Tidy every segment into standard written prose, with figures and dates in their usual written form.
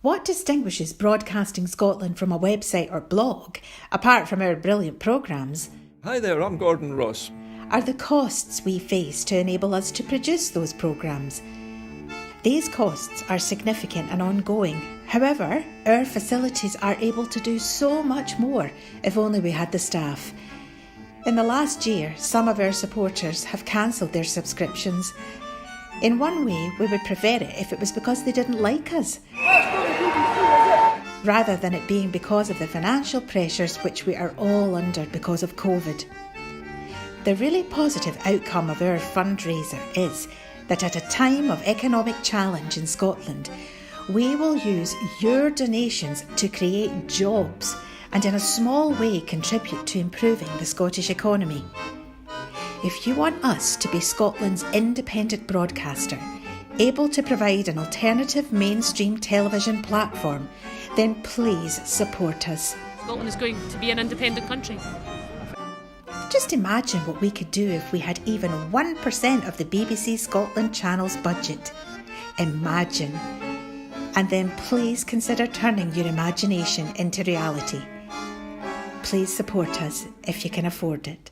What distinguishes Broadcasting Scotland from a website or blog, apart from our brilliant programmes? Hi there, I'm Gordon Ross. Are the costs we face to enable us to produce those programmes. These costs are significant and ongoing. However, our facilities are able to do so much more if only we had the staff. In the last year, some of our supporters have cancelled their subscriptions. In one way, we would prefer it if it was because they didn't like us, rather than it being because of the financial pressures which we are all under because of COVID. The really positive outcome of our fundraiser is that at a time of economic challenge in Scotland, we will use your donations to create jobs and in a small way contribute to improving the Scottish economy. If you want us to be Scotland's independent broadcaster, able to provide an alternative mainstream television platform, then please support us. Scotland is going to be an independent country. Just imagine what we could do if we had even 1% of the BBC Scotland channel's budget. Imagine. And then please consider turning your imagination into reality. Please support us if you can afford it.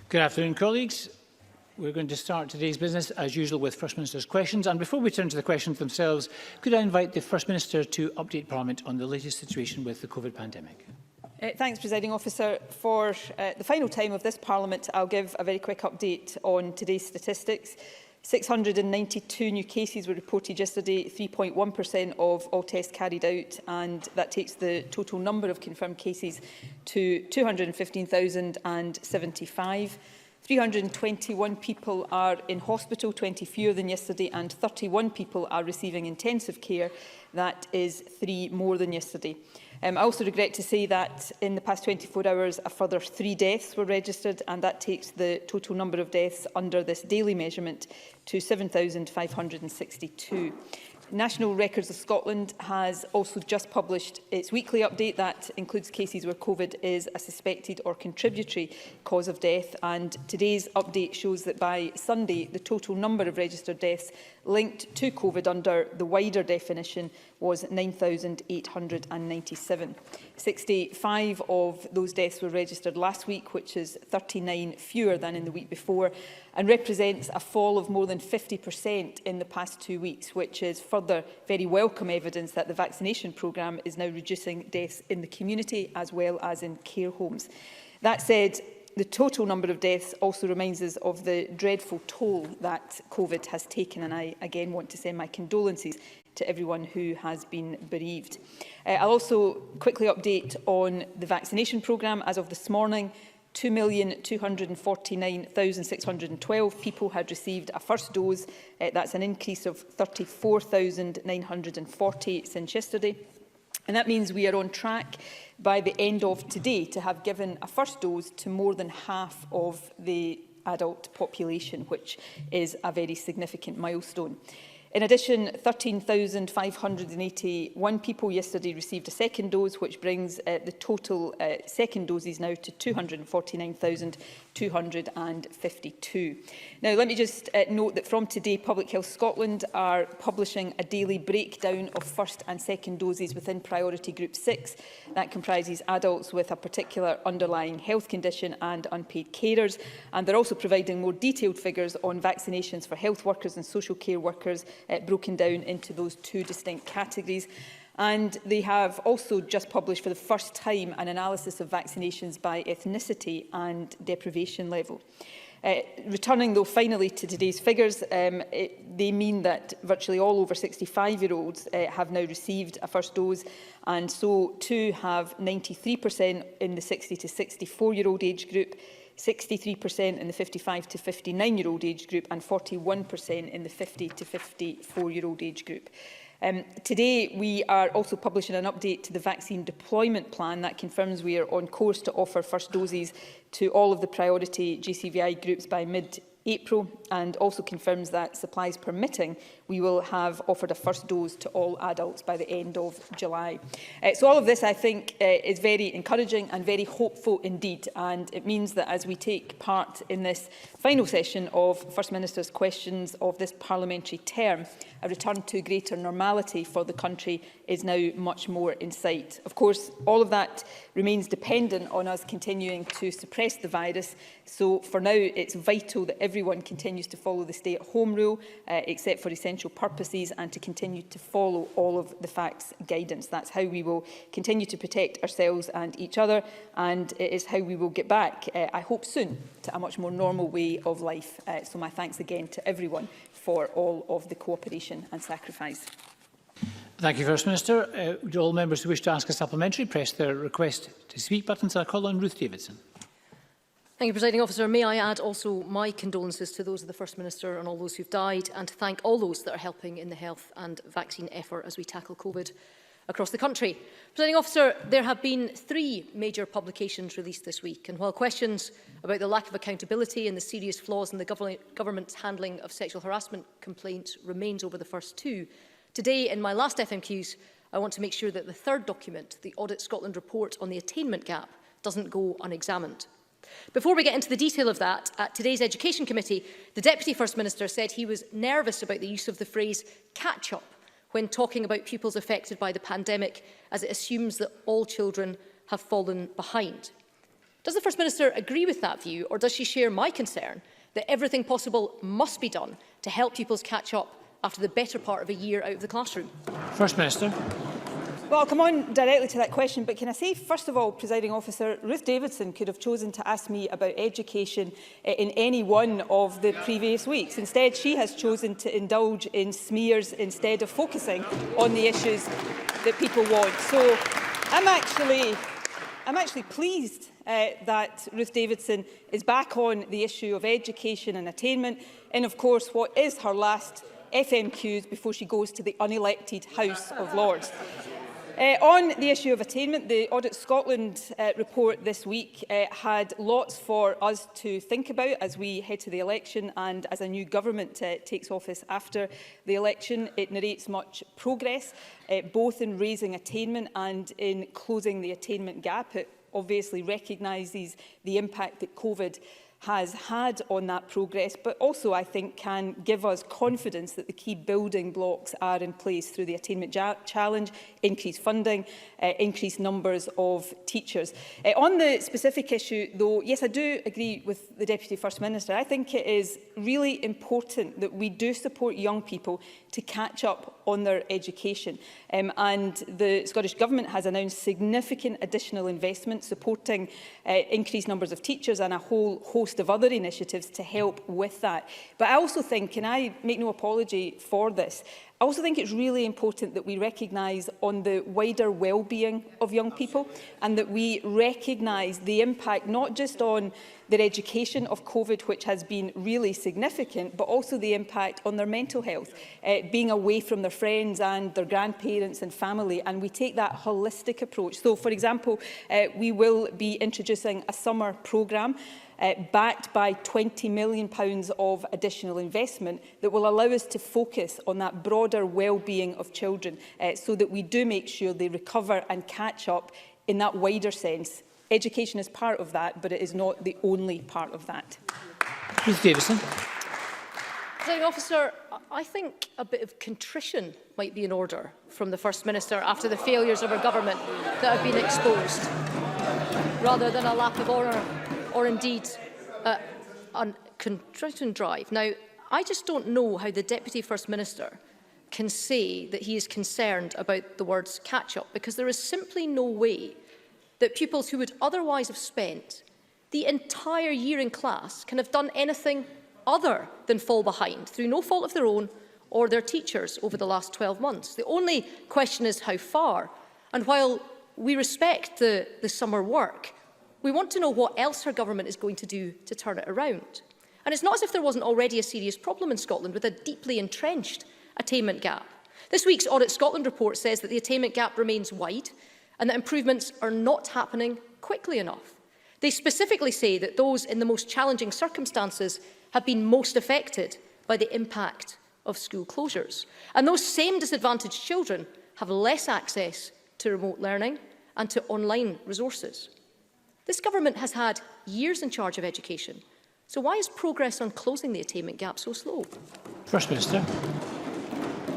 Good afternoon, colleagues. We're going to start today's business, as usual, with First Minister's questions. And before we turn to the questions themselves, could I invite the First Minister to update Parliament on the latest situation with the COVID pandemic? Thanks, Presiding Officer. For the final time of this Parliament, I'll give a very quick update on today's statistics. 692 new cases were reported yesterday, 3.1% of all tests carried out, and that takes the total number of confirmed cases to 215,075. 321 people are in hospital, 20 fewer than yesterday, and 31 people are receiving intensive care. That is 3 more than yesterday. I also regret to say that in the past 24 hours, a further 3 deaths were registered, and that takes the total number of deaths under this daily measurement to 7,562. National Records of Scotland has also just published its weekly update that includes cases where COVID is a suspected or contributory cause of death, and today's update shows that by Sunday the total number of registered deaths linked to COVID under the wider definition was 9,897. 65 of those deaths were registered last week, which is 39 fewer than in the week before, and represents a fall of more than 50% in the past 2 weeks, which is further very welcome evidence that the vaccination programme is now reducing deaths in the community as well as in care homes. That said, the total number of deaths also reminds us of the dreadful toll that COVID has taken, and I again want to send my condolences to everyone who has been bereaved. I'll also quickly update on the vaccination programme. As of this morning, 2,249,612 people had received a first dose. That's an increase of 34,940 since yesterday. And that means we are on track by the end of today to have given a first dose to more than half of the adult population, which is a very significant milestone. In addition, 13,581 people yesterday received a second dose, which brings the total second doses now to 249,252. Now, let me just note that from today, Public Health Scotland are publishing a daily breakdown of first and second doses within Priority Group 6. That comprises adults with a particular underlying health condition and unpaid carers. And they're also providing more detailed figures on vaccinations for health workers and social care workers, broken down into those two distinct categories. And they have also just published for the first time an analysis of vaccinations by ethnicity and deprivation level. Returning, though, finally to today's figures, they mean that virtually all over 65-year-olds have now received a first dose, and so too have 93% in the 60 to 64-year-old age group, 63% in the 55 to 59-year-old age group, and 41% in the 50 to 54-year-old age group. Today, we are also publishing an update to the vaccine deployment plan that confirms we are on course to offer first doses to all of the priority GCVI groups by mid-April, and also confirms that, supplies permitting, we will have offered a first dose to all adults by the end of July. So all of this, I think, is very encouraging and very hopeful indeed, and it means that as we take part in this final session of First Minister's questions of this parliamentary term, a return to greater normality for the country is now much more in sight. Of course, all of that remains dependent on us continuing to suppress the virus. So for now, it's vital that everyone continues to follow the stay-at-home rule, except for essential purposes, and to continue to follow all of the facts guidance. That's how we will continue to protect ourselves and each other, and it is how we will get back, I hope soon, to a much more normal way of life. So my thanks again to everyone for all of the cooperation and sacrifice. Thank you, First Minister. Would all members who wish to ask a supplementary press their request to speak buttons? I call on Ruth Davidson. Thank you, Presiding Officer. May I add also my condolences to those of the First Minister and all those who've died, and to thank all those that are helping in the health and vaccine effort as we tackle COVID across the country. Presiding Officer, there have been 3 major publications released this week, and while questions about the lack of accountability and the serious flaws in the government's handling of sexual harassment complaints remains over the first 2, today, in my last FMQs, I want to make sure that the 3rd document, the Audit Scotland report on the attainment gap, doesn't go unexamined. Before we get into the detail of that, at today's Education Committee, the Deputy First Minister said he was nervous about the use of the phrase catch-up when talking about pupils affected by the pandemic, as it assumes that all children have fallen behind. Does the First Minister agree with that view, or does she share my concern that everything possible must be done to help pupils catch up after the better part of a year out of the classroom? First Minister. Well, I'll come on directly to that question, but can I say, first of all, Presiding Officer, Ruth Davidson could have chosen to ask me about education in any one of the previous weeks. Instead, she has chosen to indulge in smears instead of focusing on the issues that people want. So I'm actually pleased that Ruth Davidson is back on the issue of education and attainment in, of course, what is her last FMQs before she goes to the unelected House of Lords. On the issue of attainment, the Audit Scotland report this week had lots for us to think about as we head to the election and as a new government takes office after the election. It narrates much progress, both in raising attainment and in closing the attainment gap. It obviously recognises the impact that COVID has had on that progress, but also, I think, can give us confidence that the key building blocks are in place through the Attainment Challenge, increased funding, increased numbers of teachers. On the specific issue, though, yes, I do agree with the Deputy First Minister. I think it is really important that we do support young people to catch up on their education. And the Scottish Government has announced significant additional investment supporting increased numbers of teachers and a whole host of other initiatives to help with that. But I also think, and I make no apology for this, I also think it's really important that we recognise on the wider well-being of young people, and that we recognise the impact not just on their education of COVID, which has been really significant, but also the impact on their mental health, being away from their friends and their grandparents and family, and we take that holistic approach. So, for example, we will be introducing a summer programme backed by £20 million of additional investment that will allow us to focus on that broader well-being of children so that we do make sure they recover and catch up in that wider sense. Education is part of that, but it is not the only part of that. Ruth Davidson. Presiding Officer, I think a bit of contrition might be in order from the First Minister after the failures of her government that have been exposed, rather than a lap of honour or indeed a contrition drive. Now, I just don't know how the Deputy First Minister can say that he is concerned about the words catch-up, because there is simply no way that pupils who would otherwise have spent the entire year in class can have done anything other than fall behind through no fault of their own or their teachers over the last 12 months. The only question is how far. And while we respect the summer work, we want to know what else her government is going to do to turn it around. And it's not as if there wasn't already a serious problem in Scotland with a deeply entrenched attainment gap. This week's Audit Scotland report says that the attainment gap remains wide and that improvements are not happening quickly enough. They specifically say that those in the most challenging circumstances have been most affected by the impact of school closures. And those same disadvantaged children have less access to remote learning and to online resources. This government has had years in charge of education. So why is progress on closing the attainment gap so slow? First Minister.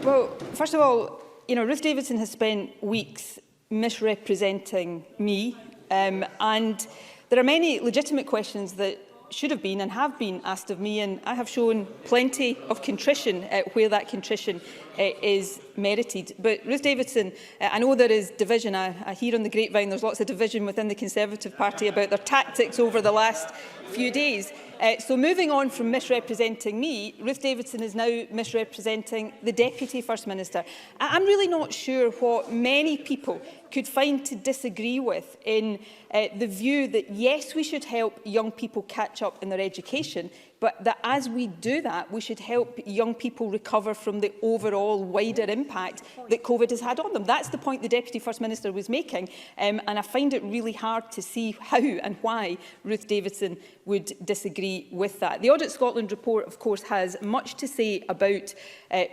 Well, first of all, Ruth Davidson has spent weeks misrepresenting me, and there are many legitimate questions that should have been and have been asked of me, and I have shown plenty of contrition where that contrition is merited. But Ruth Davidson, I know there is division. I hear on the grapevine there's lots of division within the Conservative Party about their tactics over the last few days. So moving on from misrepresenting me, Ruth Davidson is now misrepresenting the Deputy First Minister. I'm really not sure what many people could find to disagree with in the view that, yes, we should help young people catch up in their education, but that as we do that, we should help young people recover from the overall wider impact that COVID has had on them. That's the point the Deputy First Minister was making, and I find it really hard to see how and why Ruth Davidson would disagree with that. The Audit Scotland report, of course, has much to say about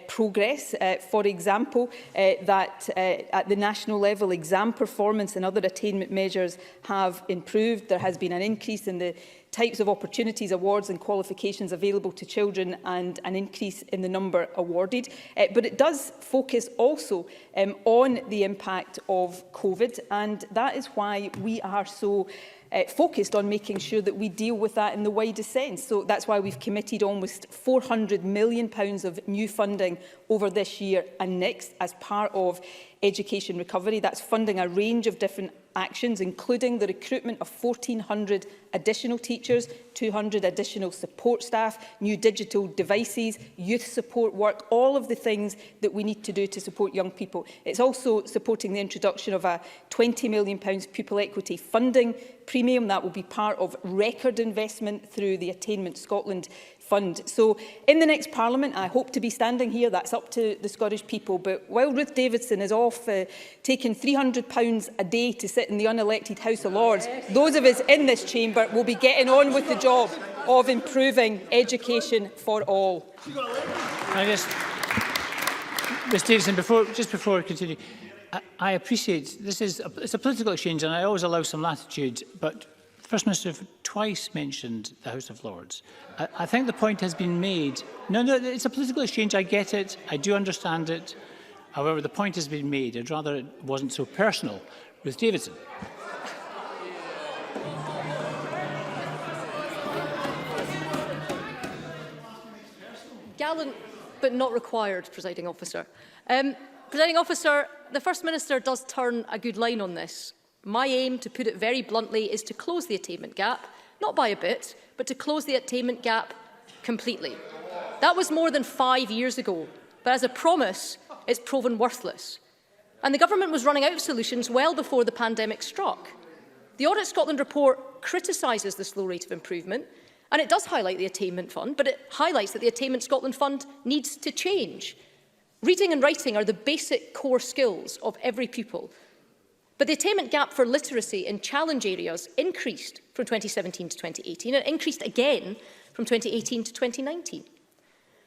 progress. For example, that at the national level, exam performance and other attainment measures have improved. There has been an increase in the types of opportunities, awards and qualifications available to children, and an increase in the number awarded. But it does focus also on the impact of COVID, and that is why we are so focused on making sure that we deal with that in the widest sense. So that's why we've committed almost £400 million of new funding over this year and next as part of education recovery. That's funding a range of different actions, including the recruitment of 1,400 additional teachers, 200 additional support staff, new digital devices, youth support work, all of the things that we need to do to support young people. It's also supporting the introduction of a £20 million pupil equity funding premium that will be part of record investment through the Attainment Scotland Fund. So in the next Parliament, I hope to be standing here. That's up to the Scottish people. But while Ruth Davidson is off taking £300 a day to sit in the unelected House of Lords, those of us in this chamber will be getting on with the job of improving education for all. Ms Davidson, just before we continue, I appreciate it's a political exchange, and I always allow some latitude, but the First Minister twice mentioned the House of Lords. I think the point has been made. No, it's a political exchange. I get it. I do understand it. However, the point has been made. I'd rather it wasn't so personal. Ruth Davidson. Gallant, but not required, Presiding Officer. Presiding Officer, the First Minister does turn a good line on this. My aim, to put it very bluntly, is to close the attainment gap, not by a bit, but to close the attainment gap completely. That was more than 5 years ago, but as a promise, it's proven worthless. And the government was running out of solutions well before the pandemic struck. The Audit Scotland report criticises the slow rate of improvement, and it does highlight the Attainment Fund, but it highlights that the Attainment Scotland Fund needs to change. Reading and writing are the basic core skills of every pupil. But the attainment gap for literacy in challenge areas increased from 2017 to 2018 and increased again from 2018 to 2019.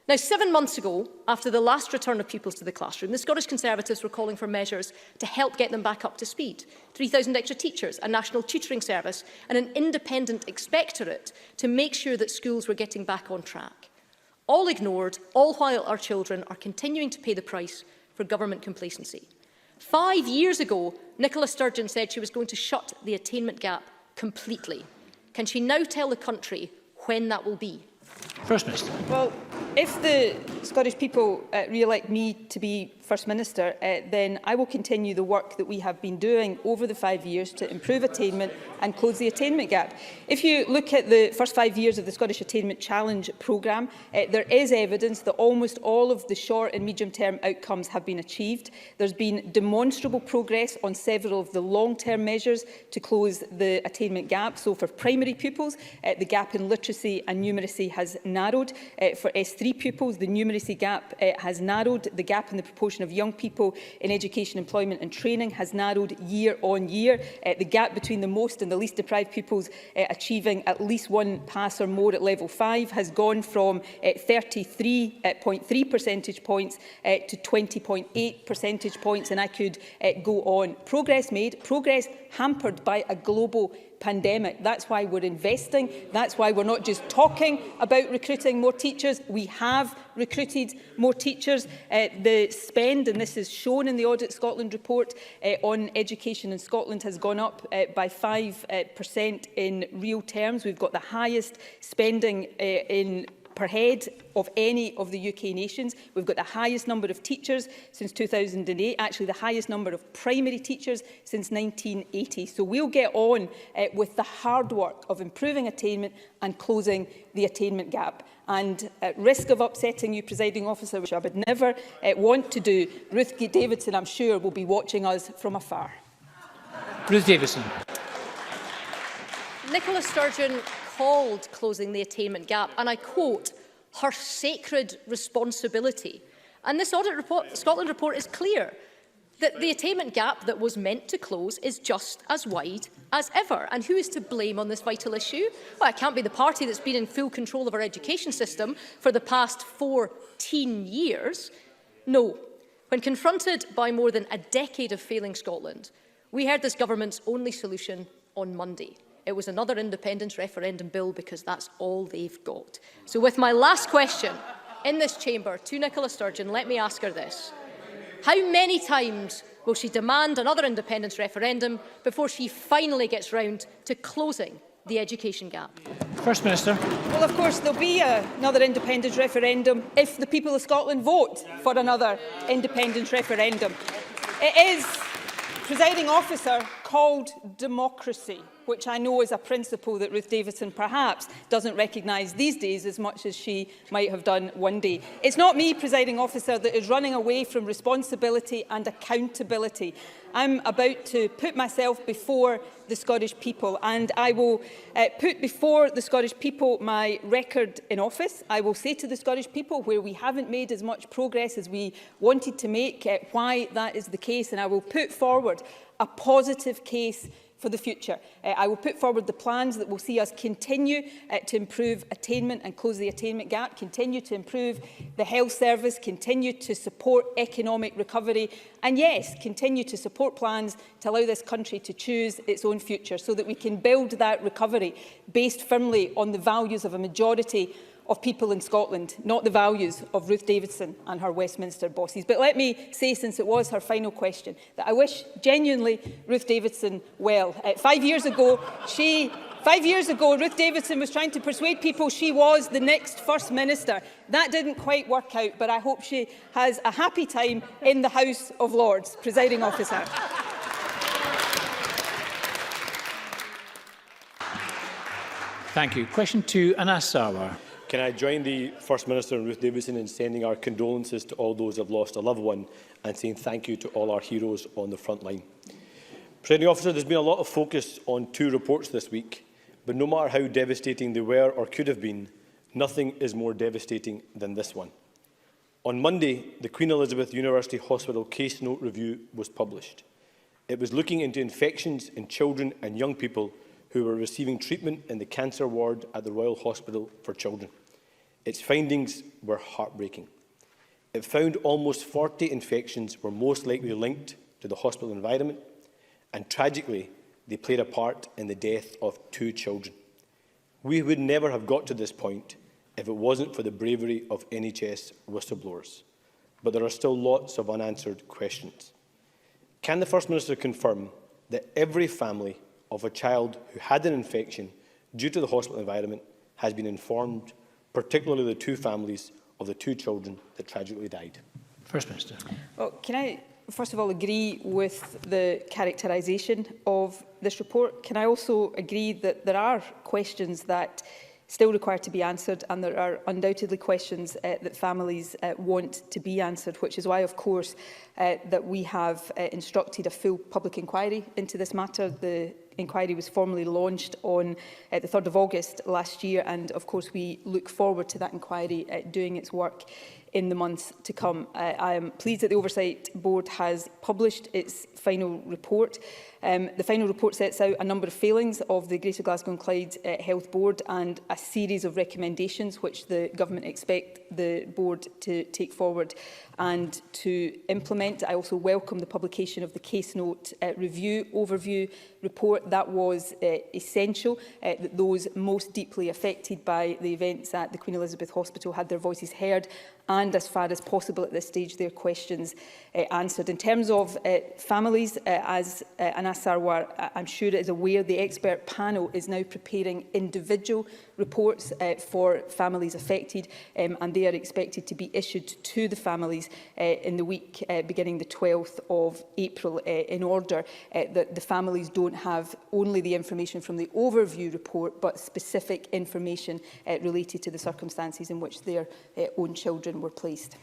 Now, 7 months ago, after the last return of pupils to the classroom, the Scottish Conservatives were calling for measures to help get them back up to speed. 3,000 extra teachers, a national tutoring service and an independent inspectorate to make sure that schools were getting back on track. All ignored, all while our children are continuing to pay the price for government complacency. 5 years ago, Nicola Sturgeon said she was going to shut the attainment gap completely. Can she now tell the country when that will be? First Minister. Well, if the Scottish people re-elect me to be First Minister, then I will continue the work that we have been doing over the 5 years to improve attainment and close the attainment gap. If you look at the first 5 years of the Scottish Attainment Challenge programme, there is evidence that almost all of the short and medium-term outcomes have been achieved. There's been demonstrable progress on several of the long-term measures to close the attainment gap. So for primary pupils, the gap in literacy and numeracy has narrowed. For S3 pupils, the numeracy gap has narrowed. The gap in the proportion of young people in education, employment and training has narrowed year on year. The gap between the most and the least deprived pupils achieving at least one pass or more at level 5 has gone from 33.3 percentage points to 20.8 percentage points, and I could go on. Progress made, progress hampered by a global pandemic. That's why we're investing. That's why we're not just talking about recruiting more teachers. We have recruited more teachers. The spend, and this is shown in the Audit Scotland report, on education in Scotland has gone up by 5% in real terms. We've got the highest spending per head of any of the UK nations. We've got the highest number of teachers since 2008, actually the highest number of primary teachers since 1980. So we'll get on with the hard work of improving attainment and closing the attainment gap. And at risk of upsetting you, Presiding Officer, which I would never want to do, Ruth Davidson, I'm sure, will be watching us from afar. Ruth Davidson. Nicola Sturgeon called closing the attainment gap, and I quote, her sacred responsibility. And this Scotland report is clear that the attainment gap that was meant to close is just as wide as ever. And who is to blame on this vital issue? Well, it can't be the party that's been in full control of our education system for the past 14 years. No. When confronted by more than a decade of failing Scotland, we heard this government's only solution on Monday. It was another independence referendum bill because that's all they've got. So with my last question in this chamber to Nicola Sturgeon, let me ask her this. How many times will she demand another independence referendum before she finally gets round to closing the education gap? First Minister. Well, of course, there'll be another independence referendum if the people of Scotland vote for another independence referendum. It is, Presiding Officer, called democracy, which I know is a principle that Ruth Davidson perhaps doesn't recognise these days as much as she might have done one day. It's not me, Presiding Officer, that is running away from responsibility and accountability. I'm about to put myself before the Scottish people, and I will put before the Scottish people my record in office. I will say to the Scottish people where we haven't made as much progress as we wanted to make, why that is the case, and I will put forward a positive case for the future. I will put forward the plans that will see us continue to improve attainment and close the attainment gap, continue to improve the health service, continue to support economic recovery, and yes, continue to support plans to allow this country to choose its own future so that we can build that recovery based firmly on the values of a majority of people in Scotland, not the values of Ruth Davidson and her Westminster bosses. But let me say, since it was her final question, that I wish genuinely Ruth Davidson well. 5 years ago, Ruth Davidson was trying to persuade people she was the next First Minister. That didn't quite work out, but I hope she has a happy time in the House of Lords. Presiding Officer. Thank you. Question 2, Anas Sarwar. Can I join the First Minister and Ruth Davidson in sending our condolences to all those who have lost a loved one and saying thank you to all our heroes on the front line. Presiding Officer, there's been a lot of focus on 2 reports this week, but no matter how devastating they were or could have been, nothing is more devastating than this one. On Monday, the Queen Elizabeth University Hospital Case Note Review was published. It was looking into infections in children and young people who were receiving treatment in the cancer ward at the Royal Hospital for Children. Its findings were heartbreaking. It found almost 40 infections were most likely linked to the hospital environment, and tragically, they played a part in the death of 2 children. We would never have got to this point if it wasn't for the bravery of NHS whistleblowers. But there are still lots of unanswered questions. Can the First Minister confirm that every family of a child who had an infection due to the hospital environment has been informed, particularly the 2 families of the 2 children that tragically died? First Minister. Well, can I first of all agree with the characterisation of this report? Can I also agree that there are questions that still require to be answered, and there are undoubtedly questions that families want to be answered, which is why, of course, that we have instructed a full public inquiry into this matter. The inquiry was formally launched on the 3rd of August last year, and of course we look forward to that inquiry doing its work in the months to come. I am pleased that the Oversight Board has published its final report. The final report sets out a number of failings of the Greater Glasgow and Clyde Health Board and a series of recommendations which the Government expect the Board to take forward and to implement. I also welcome the publication of the Case Note Review Overview report. That was essential, that those most deeply affected by the events at the Queen Elizabeth Hospital had their voices heard, and as far as possible at this stage their questions answered. In terms of families, as Anas Sarwar, I'm sure is aware, the expert panel is now preparing individual reports for families affected, and they are expected to be issued to the families in the week beginning the 12th of April, in order that the families don't have only the information from the overview report, but specific information related to the circumstances in which their own children were placed.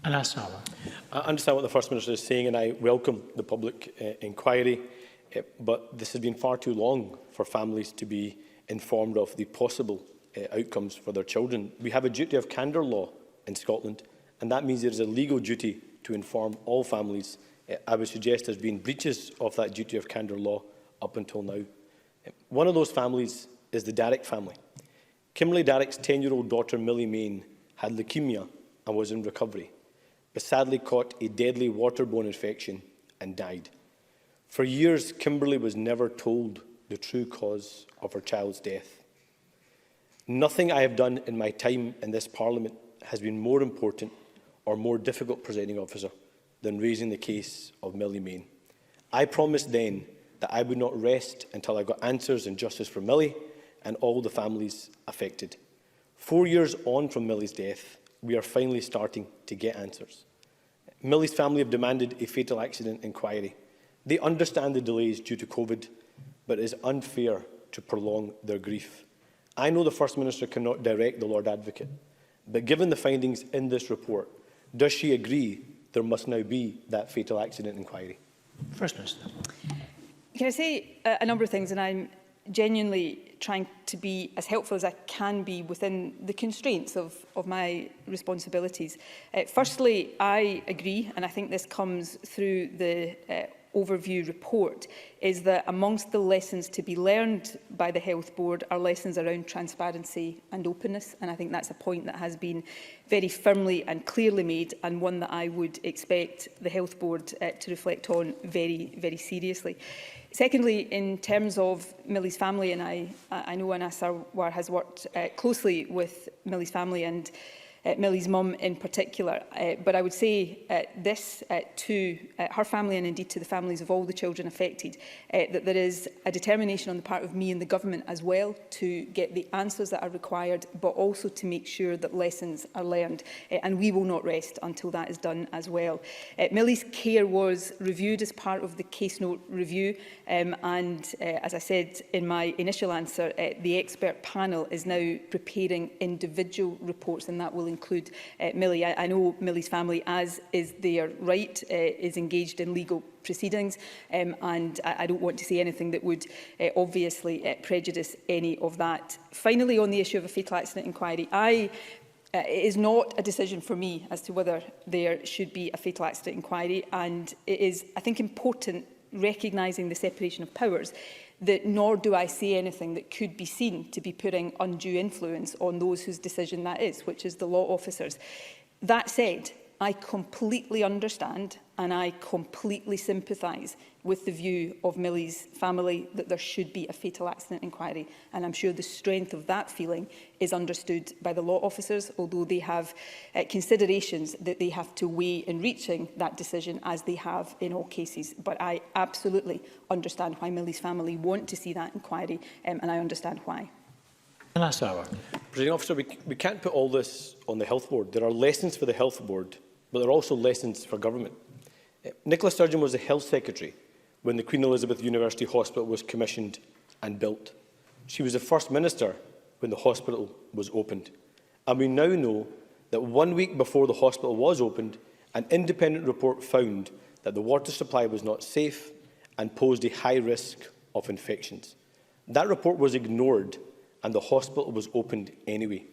Anas Sarwar. I understand what the First Minister is saying, and I welcome the public inquiry, but this has been far too long for families to be informed of the possible outcomes for their children. We have a duty of candour law in Scotland, and that means there is a legal duty to inform all families. I would suggest there has been breaches of that duty of candour law up until now. One of those families is the Darrick family. Kimberly Darrick's 10-year-old daughter Millie Main had leukaemia and was in recovery, but sadly caught a deadly waterborne infection and died. For years, Kimberly was never told the true cause of her child's death. Nothing I have done in my time in this Parliament has been more important or more difficult, Presiding Officer, than raising the case of Millie Main. I promised then that I would not rest until I got answers and justice for Millie and all the families affected. 4 years on from Millie's death, we are finally starting to get answers. Millie's family have demanded a fatal accident inquiry. They understand the delays due to COVID, but it is unfair to prolong their grief. I know the First Minister cannot direct the Lord Advocate, but given the findings in this report, does she agree there must now be that fatal accident inquiry? First Minister. Can I say a number of things, and I'm genuinely trying to be as helpful as I can be within the constraints of my responsibilities. Firstly, I agree, and I think this comes through the overview report, is that amongst the lessons to be learned by the Health Board are lessons around transparency and openness, and I think that's a point that has been very firmly and clearly made, and one that I would expect the Health Board to reflect on very, very seriously. Secondly, in terms of Millie's family, and I know Anas Sarwar has worked closely with Millie's family and Millie's mum in particular, but I would say this to her family and indeed to the families of all the children affected, that there is a determination on the part of me and the government as well to get the answers that are required, but also to make sure that lessons are learned, and we will not rest until that is done as well. Millie's care was reviewed as part of the Case Note Review, and as I said in my initial answer, the expert panel is now preparing individual reports, and that will include Millie. I know Millie's family, as is their right, is engaged in legal proceedings, and I don't want to say anything that would obviously prejudice any of that. Finally, on the issue of a fatal accident inquiry, it is not a decision for me as to whether there should be a fatal accident inquiry, and it is, I think, important recognising the separation of powers, that nor do I see anything that could be seen to be putting undue influence on those whose decision that is, which is the law officers. That said, I completely understand and I completely sympathise with the view of Millie's family that there should be a fatal accident inquiry. And I'm sure the strength of that feeling is understood by the law officers, although they have considerations that they have to weigh in reaching that decision, as they have in all cases. But I absolutely understand why Millie's family want to see that inquiry, and I understand why. Sarwar. Presiding Officer, we can't put all this on the Health Board. There are lessons for the Health Board, but there are also lessons for government. Nicola Sturgeon was the Health Secretary when the Queen Elizabeth University Hospital was commissioned and built. She was the First Minister when the hospital was opened. And we now know that 1 week before the hospital was opened, an independent report found that the water supply was not safe and posed a high risk of infections. That report was ignored and the hospital was opened anyway.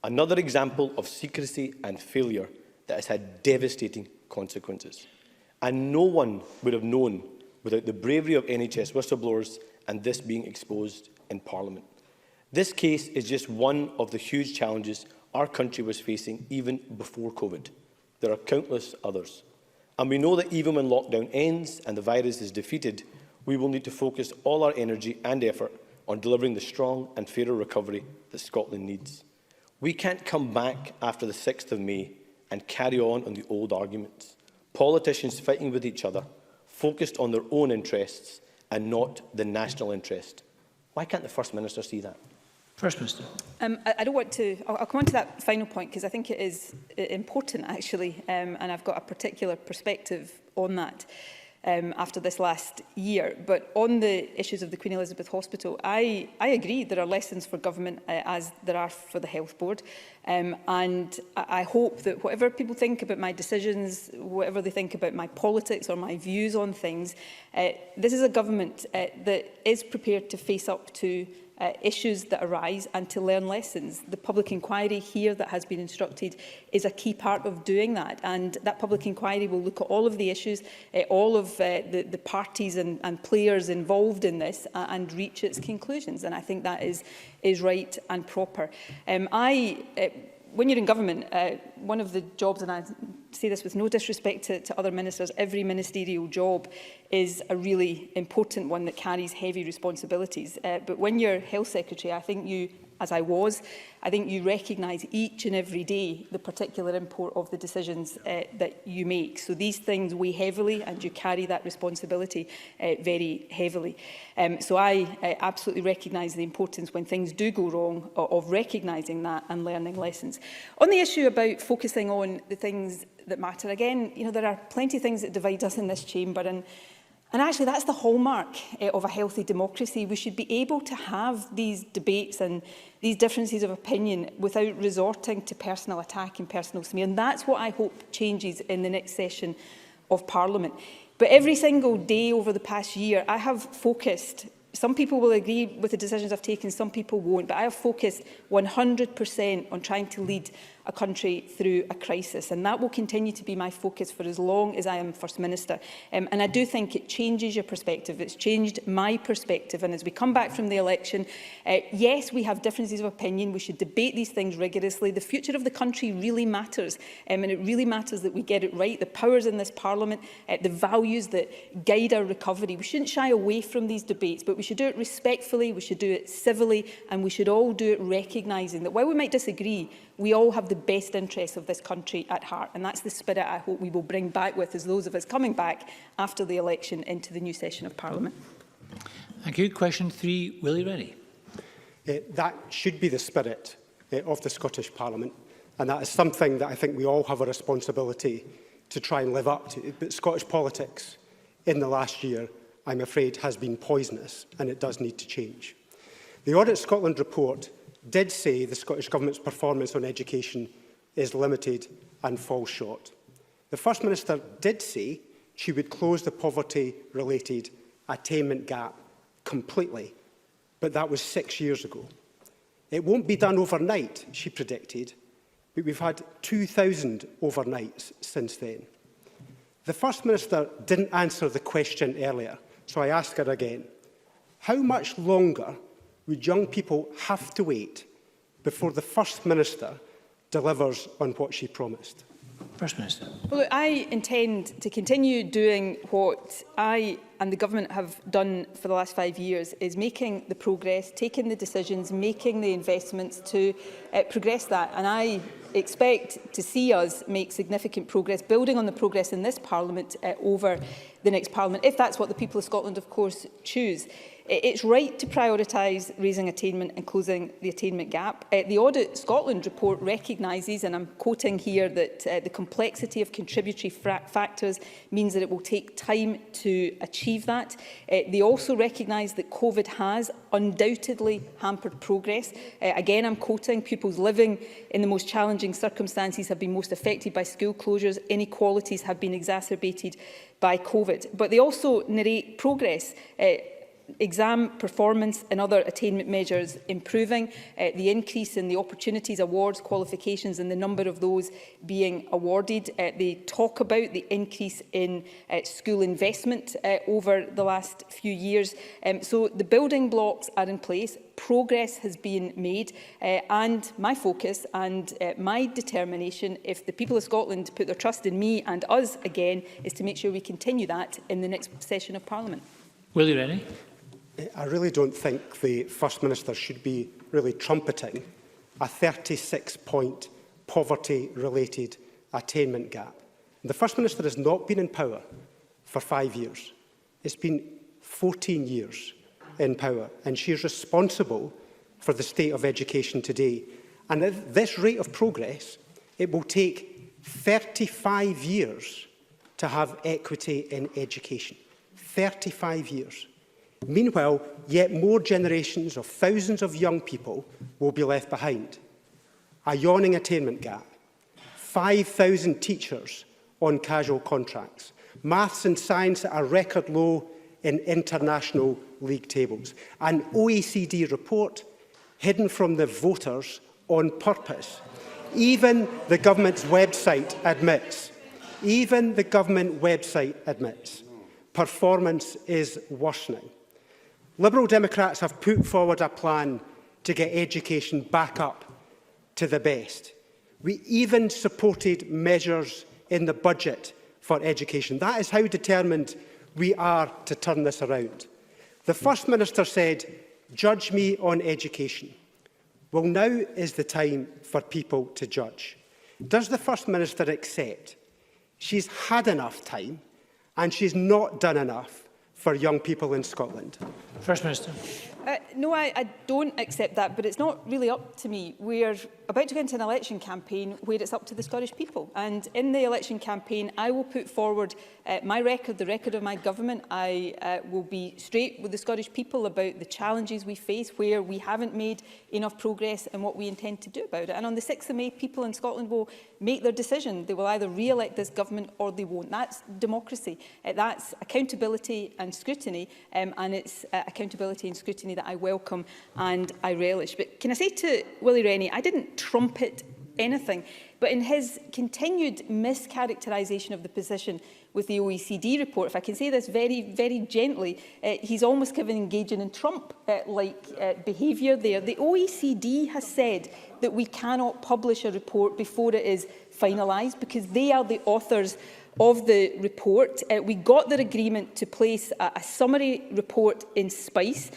Another example of secrecy and failure that has had devastating consequences. And no one would have known without the bravery of NHS whistleblowers and this being exposed in Parliament. This case is just one of the huge challenges our country was facing even before COVID. There are countless others. And we know that even when lockdown ends and the virus is defeated, we will need to focus all our energy and effort on delivering the strong and fairer recovery that Scotland needs. We can't come back after the 6th of May and carry on the old arguments. Politicians fighting with each other, focused on their own interests and not the national interest. Why can't the First Minister see that? First Minister. I don't want to... I'll come on to that final point because I think it is important, actually, and I've got a particular perspective on that after this last year. But on the issues of the Queen Elizabeth Hospital, I agree there are lessons for government as there are for the Health Board. And I hope that whatever people think about my decisions, whatever they think about my politics or my views on things, this is a government that is prepared to face up to issues that arise and to learn lessons. The public inquiry here that has been instructed is a key part of doing that, and that public inquiry will look at all of the issues, all of the parties and players involved in this and reach its conclusions, and I think that is right and proper. When you're in government, one of the jobs, and I say this with no disrespect to other ministers, every ministerial job is a really important one that carries heavy responsibilities. But when you're Health Secretary, I think you, as I was, I think you recognise each and every day the particular import of the decisions that you make. So these things weigh heavily and you carry that responsibility very heavily. So I absolutely recognise the importance when things do go wrong of recognising that and learning lessons. On the issue about focusing on the things that matter, again, you know, there are plenty of things that divide us in this chamber, and actually that's the hallmark of a healthy democracy. We should be able to have these debates and these differences of opinion without resorting to personal attack and personal smear. And that's what I hope changes in the next session of Parliament. But every single day over the past year, I have focused, some people will agree with the decisions I've taken, some people won't, but I have focused 100% on trying to lead a country through a crisis, and that will continue to be my focus for as long as I am First Minister. And I do think it changes your perspective. It's changed my perspective, and as we come back from the election, yes, we have differences of opinion. We should debate these things rigorously. The future of the country really matters, and it really matters that we get it right. The powers in this Parliament, the values that guide our recovery. We shouldn't shy away from these debates, but we should do it respectfully, we should do it civilly, and we should all do it recognising that while we might disagree, we all have the best interests of this country at heart, and that's the spirit I hope we will bring back with us, those of us coming back after the election into the new session of Parliament. Thank you. Question 3, Willie Rennie. That should be the spirit of the Scottish Parliament, and that is something that I think we all have a responsibility to try and live up to. But Scottish politics in the last year, I'm afraid, has been poisonous, and it does need to change. The Audit Scotland report did say the Scottish Government's performance on education is limited and falls short. The First Minister did say she would close the poverty-related attainment gap completely, but that was 6 years ago. It won't be done overnight, she predicted, but we've had 2,000 overnights since then. The First Minister didn't answer the question earlier, so I ask her again. How much longer would young people have to wait before the First Minister delivers on what she promised? First Minister. Well, look, I intend to continue doing what I and the government have done for the last 5 years, is making the progress, taking the decisions, making the investments to progress that. And I expect to see us make significant progress, building on the progress in this Parliament over the next Parliament, if that's what the people of Scotland, of course, choose. It's right to prioritise raising attainment and closing the attainment gap. The Audit Scotland report recognises, and I'm quoting here, that the complexity of contributory factors means that it will take time to achieve that. They also recognise that COVID has undoubtedly hampered progress. Again, I'm quoting, pupils living in the most challenging circumstances have been most affected by school closures. Inequalities have been exacerbated by COVID. But they also narrate progress. Exam performance and other attainment measures improving, the increase in the opportunities, awards, qualifications and the number of those being awarded. They talk about the increase in school investment over the last few years. So the building blocks are in place, progress has been made, and my focus and my determination, if the people of Scotland put their trust in me and us again, is to make sure we continue that in the next session of Parliament. Willie, Rennie. I really don't think the First Minister should be really trumpeting a 36-point poverty-related attainment gap. The First Minister has not been in power for 5 years. It's been 14 years in power, and she is responsible for the state of education today. And at this rate of progress, it will take 35 years to have equity in education. 35 years. Meanwhile, yet more generations of thousands of young people will be left behind. A yawning attainment gap, 5,000 teachers on casual contracts, maths and science at a record low in international league tables, an OECD report hidden from the voters on purpose. Even the government's website admits, performance is worsening. Liberal Democrats have put forward a plan to get education back up to the best. We even supported measures in the budget for education. That is how determined we are to turn this around. The First Minister said, "Judge me on education." Well, now is the time for people to judge. Does the First Minister accept she's had enough time and she's not done enough for young people in Scotland? First Minister. No, I don't accept that, but it's not really up to me. We're about to go into an election campaign where it's up to the Scottish people. And in the election campaign, I will put forward my record, the record of my government. I will be straight with the Scottish people about the challenges we face, where we haven't made enough progress and what we intend to do about it. And on the 6th of May, people in Scotland will make their decision. They will either re-elect this government or they won't. That's democracy. That's accountability and scrutiny, and it's accountability and scrutiny that I welcome and I relish. But can I say to Willie Rennie, I didn't trumpet anything, but in his continued mischaracterisation of the position with the OECD report, if I can say this very, very gently, he's almost engaging in Trump-like behaviour there. The OECD has said that we cannot publish a report before it is finalised because they are the authors of the report. We got their agreement to place a summary report in SPICE,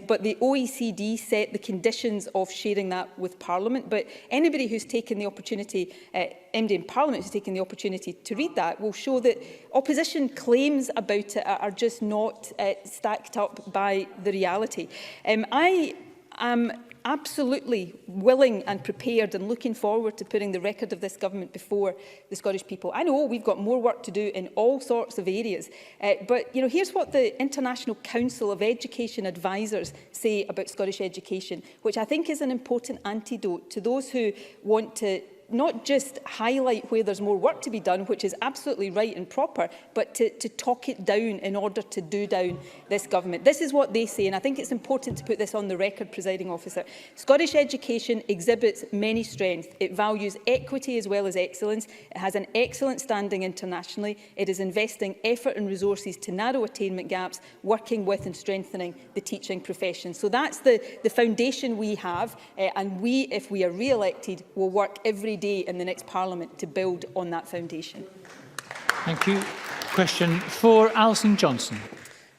but the OECD set the conditions of sharing that with Parliament. But anybody who's taken the opportunity, MD in Parliament who's taken the opportunity to read that, will show that opposition claims about it are just not stacked up by the reality. I am absolutely willing and prepared and looking forward to putting the record of this government before the Scottish people. I know we've got more work to do in all sorts of areas, but here's what the International Council of Education Advisors say about Scottish education, which I think is an important antidote to those who want to not just highlight where there's more work to be done, which is absolutely right and proper, but to talk it down in order to do down this government. This is what they say, and I think it's important to put this on the record, Presiding Officer. Scottish education exhibits many strengths. It values equity as well as excellence. It has an excellent standing internationally. It is investing effort and resources to narrow attainment gaps, working with and strengthening the teaching profession. So that's the foundation we have, and we, if we are re-elected, will work every day in the next Parliament to build on that foundation. Thank you. Question 4, Alison Johnstone.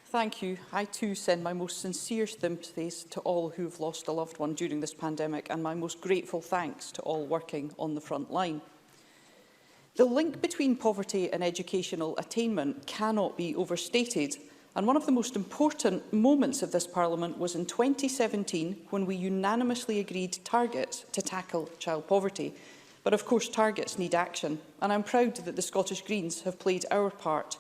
Thank you. I too send my most sincere sympathies to all who have lost a loved one during this pandemic, and my most grateful thanks to all working on the front line. The link between poverty and educational attainment cannot be overstated, and one of the most important moments of this Parliament was in 2017 when we unanimously agreed targets to tackle child poverty. But of course targets need action, and I'm proud that the Scottish Greens have played our part.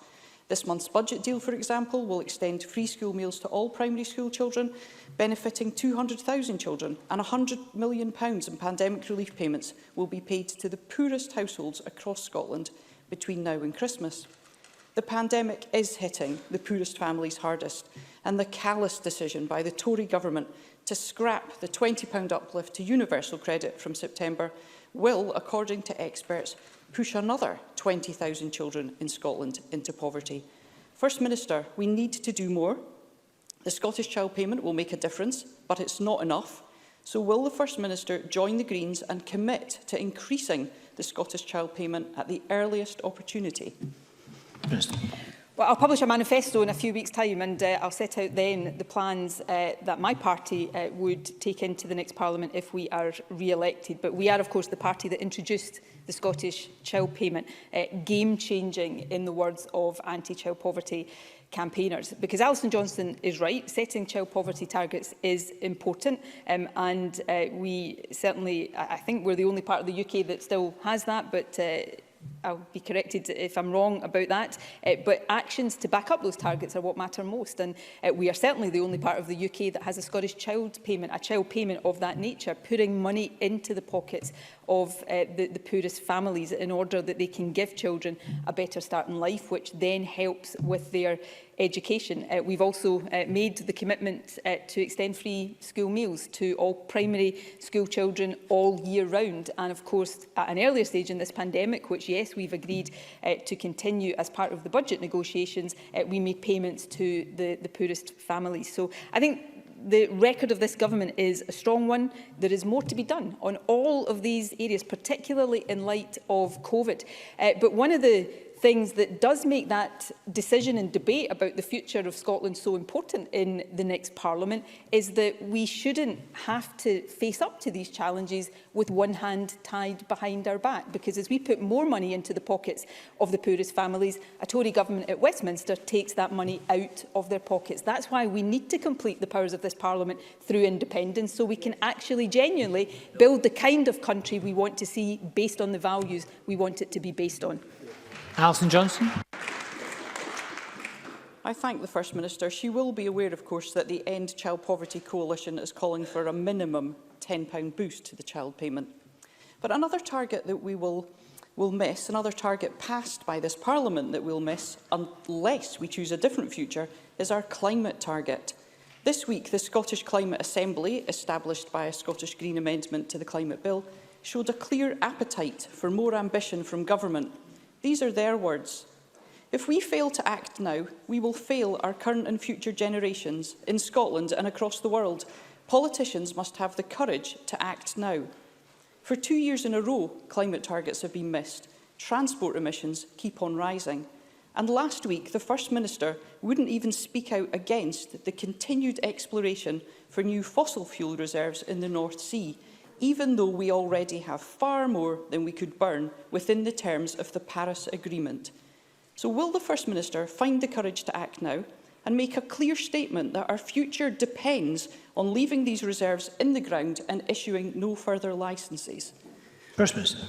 This month's budget deal, for example, will extend free school meals to all primary school children, benefiting 200,000 children, and £100 million in pandemic relief payments will be paid to the poorest households across Scotland between now and Christmas. The pandemic is hitting the poorest families hardest, and the callous decision by the Tory government to scrap the £20 uplift to universal credit from September will, according to experts, push another 20,000 children in Scotland into poverty. First Minister, we need to do more. The Scottish Child Payment will make a difference, but it's not enough. So will the First Minister join the Greens and commit to increasing the Scottish Child Payment at the earliest opportunity? Well, I'll publish a manifesto in a few weeks' time, and I'll set out then the plans that my party would take into the next Parliament if we are re-elected. But we are, of course, the party that introduced the Scottish Child Payment, game-changing, in the words of anti-child poverty campaigners. Because Alison Johnstone is right, setting child poverty targets is important, and we certainly, I think we're the only part of the UK that still has that, but I'll be corrected if I'm wrong about that, but actions to back up those targets are what matter most, and we are certainly the only part of the UK that has a Scottish Child Payment, a child payment of that nature, putting money into the pockets of the poorest families in order that they can give children a better start in life, which then helps with their education. We've also made the commitment to extend free school meals to all primary school children all year round. And of course, at an earlier stage in this pandemic, which yes, we've agreed to continue as part of the budget negotiations, we made payments to the poorest families. So I think the record of this government is a strong one. There is more to be done on all of these areas, particularly in light of COVID. But one of the things that does make that decision and debate about the future of Scotland so important in the next Parliament is that we shouldn't have to face up to these challenges with one hand tied behind our back, because as we put more money into the pockets of the poorest families, a Tory government at Westminster takes that money out of their pockets. That's why we need to complete the powers of this Parliament through independence, so we can actually genuinely build the kind of country we want to see based on the values we want it to be based on. Alison Johnstone. I thank the First Minister. She will be aware, of course, that the End Child Poverty Coalition is calling for a minimum £10 boost to the child payment. But another target that we will miss, another target passed by this Parliament that we'll miss, unless we choose a different future, is our climate target. This week, the Scottish Climate Assembly, established by a Scottish Green amendment to the Climate Bill, showed a clear appetite for more ambition from government. These are their words. If we fail to act now, we will fail our current and future generations in Scotland and across the world. Politicians must have the courage to act now. For 2 years in a row, climate targets have been missed. Transport emissions keep on rising. And last week, the First Minister wouldn't even speak out against the continued exploration for new fossil fuel reserves in the North Sea, even though we already have far more than we could burn within the terms of the Paris Agreement. So will the First Minister find the courage to act now and make a clear statement that our future depends on leaving these reserves in the ground and issuing no further licences? First Minister.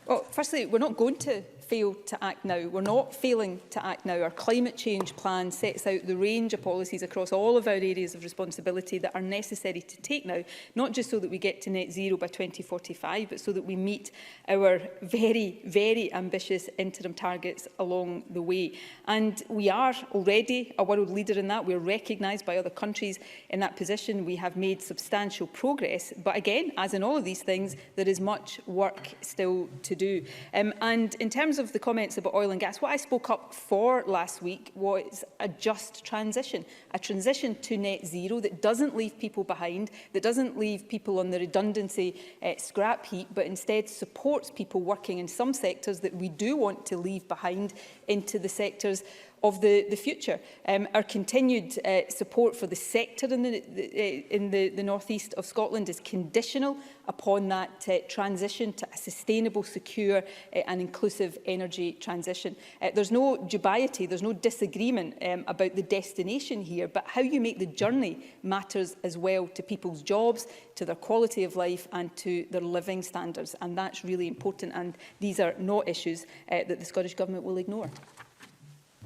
Well, firstly, we're not going to fail to act now. We're not failing to act now. Our climate change plan sets out the range of policies across all of our areas of responsibility that are necessary to take now, not just so that we get to net zero by 2045, but so that we meet our very, very ambitious interim targets along the way. And we are already a world leader in that. We're recognised by other countries in that position. We have made substantial progress. But again, as in all of these things, there is much work still to do. And in terms of the comments about oil and gas, what I spoke up for last week was a just transition, a transition to net zero that doesn't leave people behind, that doesn't leave people on the redundancy scrap heap, but instead supports people working in some sectors that we do want to leave behind into the sectors of the future. Our continued support for the sector in the North East of Scotland is conditional upon that transition to a sustainable, secure and inclusive energy transition. There's no dubiety, there's no disagreement about the destination here, but how you make the journey matters as well to people's jobs, to their quality of life and to their living standards. And that's really important, and these are not issues that the Scottish Government will ignore.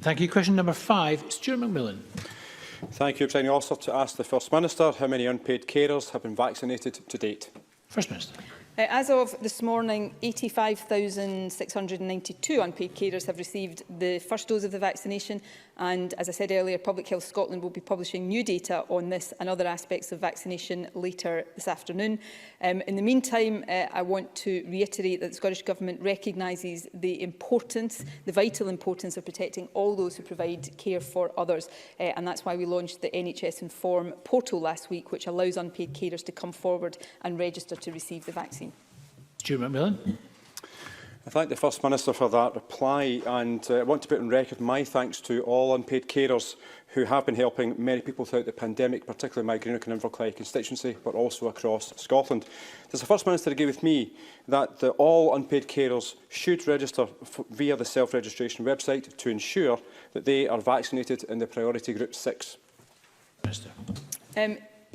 Thank you. Question number 5, Stuart McMillan. Thank you, Presiding Officer. To ask the First Minister how many unpaid carers have been vaccinated to date. First Minister. As of this morning, 85,692 unpaid carers have received the first dose of the vaccination. And as I said earlier, Public Health Scotland will be publishing new data on this and other aspects of vaccination later this afternoon. In the meantime, I want to reiterate that the Scottish Government recognises the importance, the vital importance of protecting all those who provide care for others. And that's why we launched the NHS Inform portal last week, which allows unpaid carers to come forward and register to receive the vaccine. Stuart McMillan. I thank the First Minister for that reply, and I want to put on record my thanks to all unpaid carers who have been helping many people throughout the pandemic, particularly my Greene and Inverclyde constituency, but also across Scotland. Does the First Minister agree with me that all unpaid carers should register via the self-registration website to ensure that they are vaccinated in the priority group 6? Minister.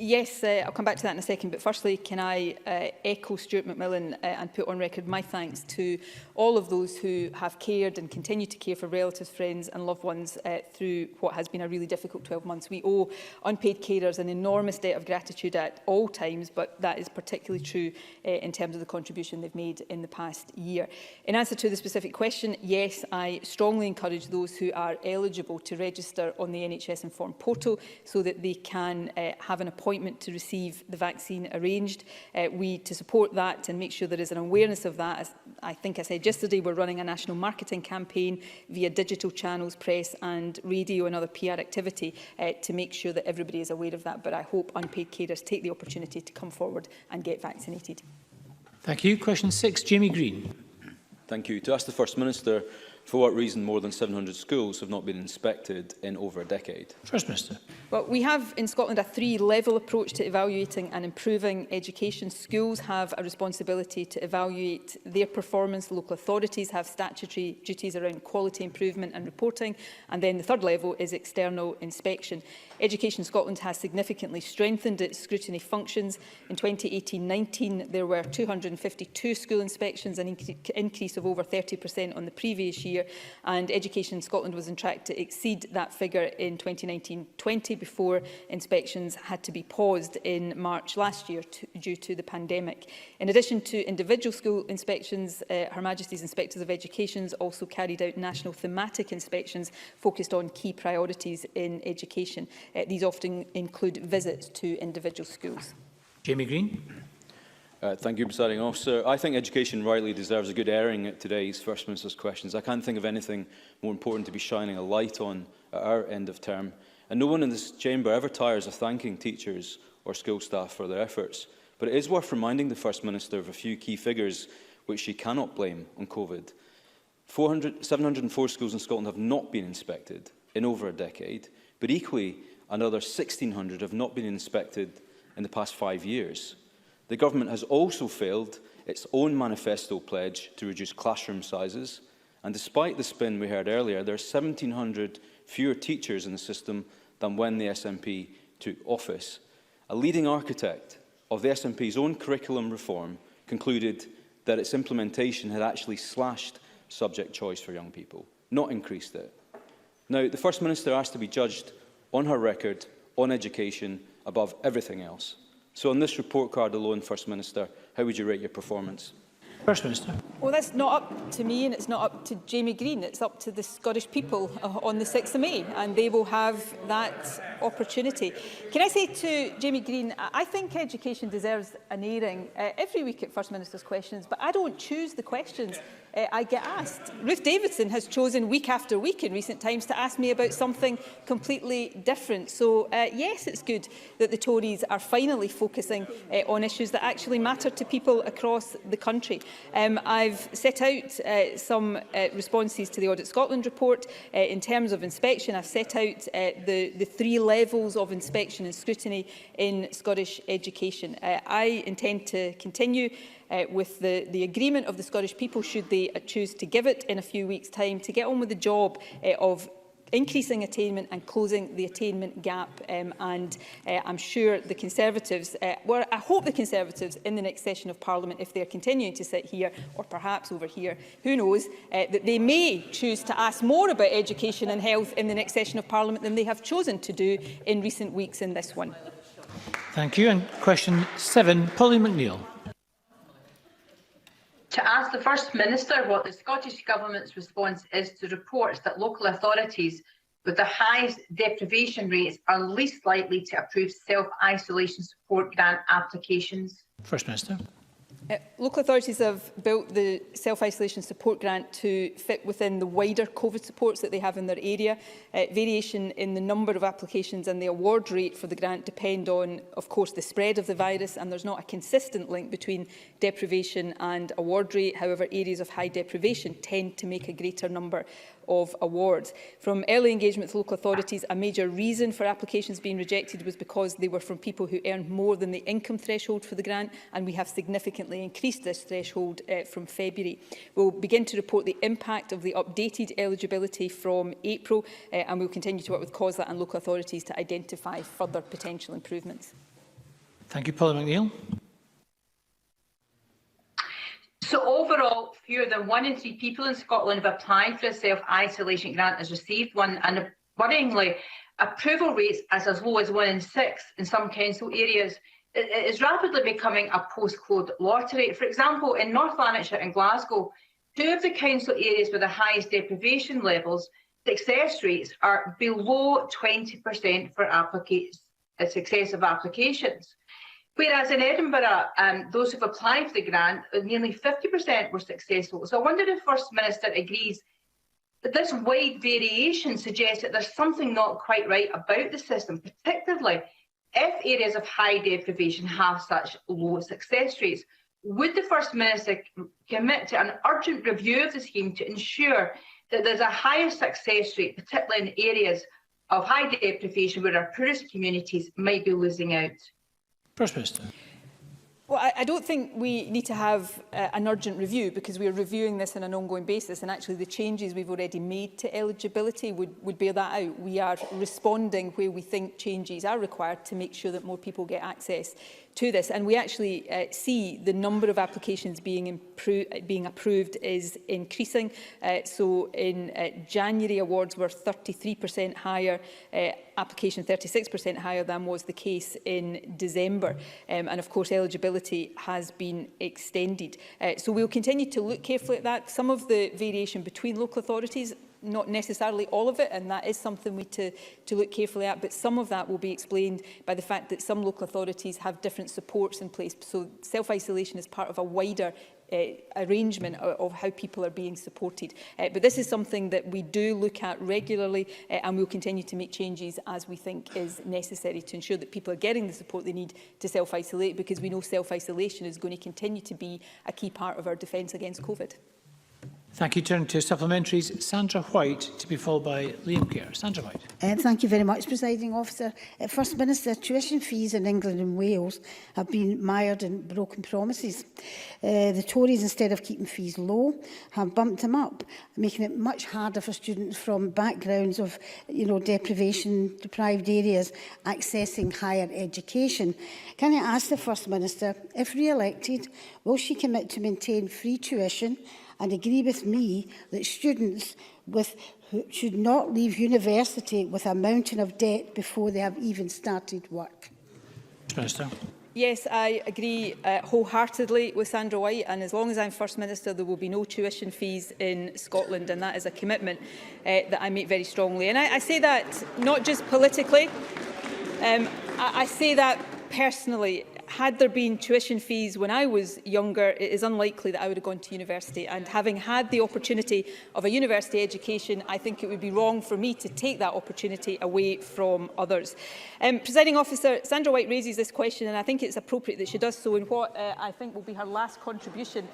Yes, I'll come back to that in a second, but firstly, can I echo Stuart McMillan and put on record my thanks to all of those who have cared and continue to care for relatives, friends and loved ones through what has been a really difficult 12 months. We owe unpaid carers an enormous debt of gratitude at all times, but that is particularly true in terms of the contribution they've made in the past year. In answer to the specific question, yes, I strongly encourage those who are eligible to register on the NHS Inform portal so that they can have an appointment to receive the vaccine arranged. To support that and make sure there is an awareness of that, as I think I said yesterday, we're running a national marketing campaign via digital channels, press and radio and other PR activity to make sure that everybody is aware of that. But I hope unpaid carers take the opportunity to come forward and get vaccinated. Thank you. Question 6, Jamie Greene. Thank you. To ask the First Minister for what reason more than 700 schools have not been inspected in over a decade. First Minister. Well, we have in Scotland a three-level approach to evaluating and improving education. Schools have a responsibility to evaluate their performance. Local authorities have statutory duties around quality improvement and reporting. And then the third level is external inspection. Education Scotland has significantly strengthened its scrutiny functions. In 2018-19, there were 252 school inspections, an increase of over 30% on the previous year. And Education Scotland was on track to exceed that figure in 2019-20 before inspections had to be paused in March last year due to the pandemic. In addition to individual school inspections, Her Majesty's Inspectors of Education also carried out national thematic inspections focused on key priorities in education. These often include visits to individual schools. Jamie Greene. Thank you, Presiding Officer. I think education rightly deserves a good airing at today's First Minister's questions. I can't think of anything more important to be shining a light on at our end of term. And no one in this chamber ever tires of thanking teachers or school staff for their efforts. But it is worth reminding the First Minister of a few key figures which she cannot blame on COVID. 704 schools in Scotland have not been inspected in over a decade, but equally another 1,600 have not been inspected in the past 5 years. The Government has also failed its own manifesto pledge to reduce classroom sizes, and despite the spin we heard earlier, there are 1,700 fewer teachers in the system than when the SNP took office. A leading architect of the SNP's own curriculum reform concluded that its implementation had actually slashed subject choice for young people, not increased it. Now, the First Minister has to be judged on her record, on education, above everything else. So on this report card alone, First Minister, how would you rate your performance? First Minister. Well, that's not up to me and it's not up to Jamie Greene. It's up to the Scottish people on the 6th of May, and they will have that opportunity. Can I say to Jamie Greene, I think education deserves an airing every week at First Minister's Questions, but I don't choose the questions I get asked. Ruth Davidson has chosen week after week in recent times to ask me about something completely different. So yes, it's good that the Tories are finally focusing on issues that actually matter to people across the country. I've set out some responses to the Audit Scotland report. In terms of inspection, I've set out the 3 levels of inspection and scrutiny in Scottish education. I intend to continue with the agreement of the Scottish people, should they choose to give it in a few weeks' time, to get on with the job of increasing attainment and closing the attainment gap. I'm sure the Conservatives, well, I hope the Conservatives in the next session of Parliament, if they're continuing to sit here or perhaps over here, who knows, that they may choose to ask more about education and health in the next session of Parliament than they have chosen to do in recent weeks in this one. Thank you. And question 7, Pauline McNeill. To ask the First Minister what the Scottish Government's response is to reports that local authorities with the highest deprivation rates are least likely to approve self-isolation support grant applications. First Minister. Local authorities have built the self-isolation support grant to fit within the wider COVID supports that they have in their area. Variation in the number of applications and the award rate for the grant depend on, of course, the spread of the virus, and there's not a consistent link between deprivation and award rate. However, areas of high deprivation tend to make a greater number of awards. From early engagement with local authorities, a major reason for applications being rejected was because they were from people who earned more than the income threshold for the grant, and we have significantly increased this threshold from February. We'll begin to report the impact of the updated eligibility from April, and we'll continue to work with COSLA and local authorities to identify further potential improvements. Thank you, Pauline McNeill. So overall, fewer than 1 in 3 people in Scotland have applied for a self-isolation grant has received one, and worryingly, approval rates as low as 1 in 6 in some council areas. It is rapidly becoming a postcode lottery. For example, in North Lanarkshire and Glasgow, 2 of the council areas with the highest deprivation levels, success rates are below 20% for successive applications. Whereas in Edinburgh, those who've applied for the grant, nearly 50% were successful. So I wonder if First Minister agrees that this wide variation suggests that there's something not quite right about the system, particularly if areas of high deprivation have such low success rates. Would the First Minister commit to an urgent review of the scheme to ensure that there's a higher success rate, particularly in areas of high deprivation where our poorest communities might be losing out? First Minister. Well, I don't think we need to have an urgent review, because we are reviewing this on an ongoing basis, and actually the changes we've already made to eligibility would bear that out. We are responding where we think changes are required to make sure that more people get access to this, and we actually see the number of applications being approved is increasing. So in January, awards were 33% higher, application 36% higher than was the case in December, and of course eligibility has been extended. So we'll continue to look carefully at that. Some of the variation between local authorities, not necessarily all of it, and that is something we to look carefully at, but some of that will be explained by the fact that some local authorities have different supports in place. So self-isolation is part of a wider arrangement of how people are being supported. But this is something that we do look at regularly, and we'll continue to make changes as we think is necessary to ensure that people are getting the support they need to self-isolate, because we know self-isolation is going to continue to be a key part of our defence against COVID. Thank you. Turn to supplementaries. Sandra White, to be followed by Liam Kerr. Sandra White. Thank you very much, Presiding Officer. First Minister, tuition fees in England and Wales have been mired in broken promises. The Tories, instead of keeping fees low, have bumped them up, making it much harder for students from backgrounds of, deprivation-deprived areas accessing higher education. Can I ask the First Minister, if re-elected, will she commit to maintain free tuition and agree with me that students should not leave university with a mountain of debt before they have even started work. Minister. Yes, I agree wholeheartedly with Sandra White, and as long as I'm First Minister there will be no tuition fees in Scotland, and that is a commitment that I make very strongly. And I say that not just politically, I say that personally. Had there been tuition fees when I was younger, it is unlikely that I would have gone to university. And having had the opportunity of a university education, I think it would be wrong for me to take that opportunity away from others. Presiding Officer, Sandra White raises this question, and I think it's appropriate that she does so in what I think will be her last contribution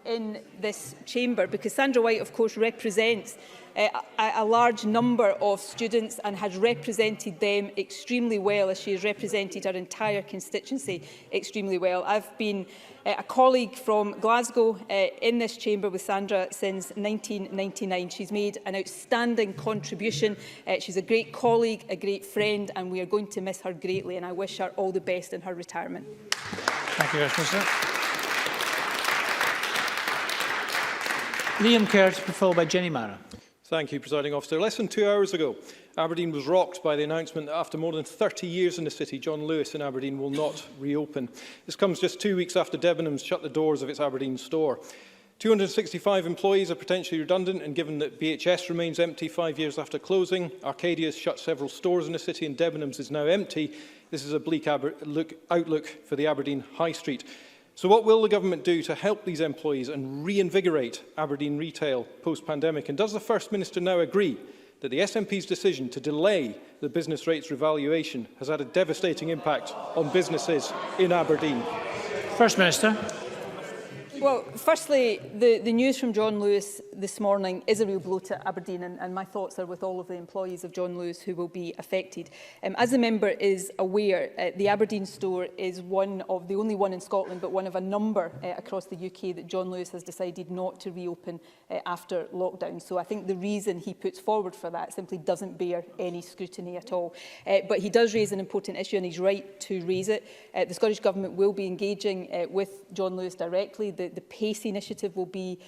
in this chamber, because Sandra White, of course, represents a large number of students and has represented them extremely well, as she has represented her entire constituency extremely well. I've been a colleague from Glasgow in this chamber with Sandra since 1999. She's made an outstanding contribution. She's a great colleague, a great friend, and we are going to miss her greatly, and I wish her all the best in her retirement. Thank you, Minister. Liam Kerr, followed by Jenny Mara. Thank you, Presiding Officer. Less than 2 hours ago, Aberdeen was rocked by the announcement that after more than 30 years in the city, John Lewis in Aberdeen will not reopen. This comes just 2 weeks after Debenhams shut the doors of its Aberdeen store. 265 employees are potentially redundant, and given that BHS remains empty 5 years after closing, Arcadia has shut several stores in the city and Debenhams is now empty, this is a bleak outlook for the Aberdeen High Street. So what will the government do to help these employees and reinvigorate Aberdeen retail post-pandemic? And does the First Minister now agree that the SNP's decision to delay the business rates revaluation has had a devastating impact on businesses in Aberdeen? First Minister. Well, firstly, the news from John Lewis this morning is a real blow to Aberdeen, and my thoughts are with all of the employees of John Lewis who will be affected. As the member is aware, the Aberdeen store is one of the only one in Scotland, but one of a number across the UK that John Lewis has decided not to reopen after lockdown. So I think the reason he puts forward for that simply doesn't bear any scrutiny at all. But he does raise an important issue, and he's right to raise it. The Scottish Government will be engaging with John Lewis directly. The PACE initiative will be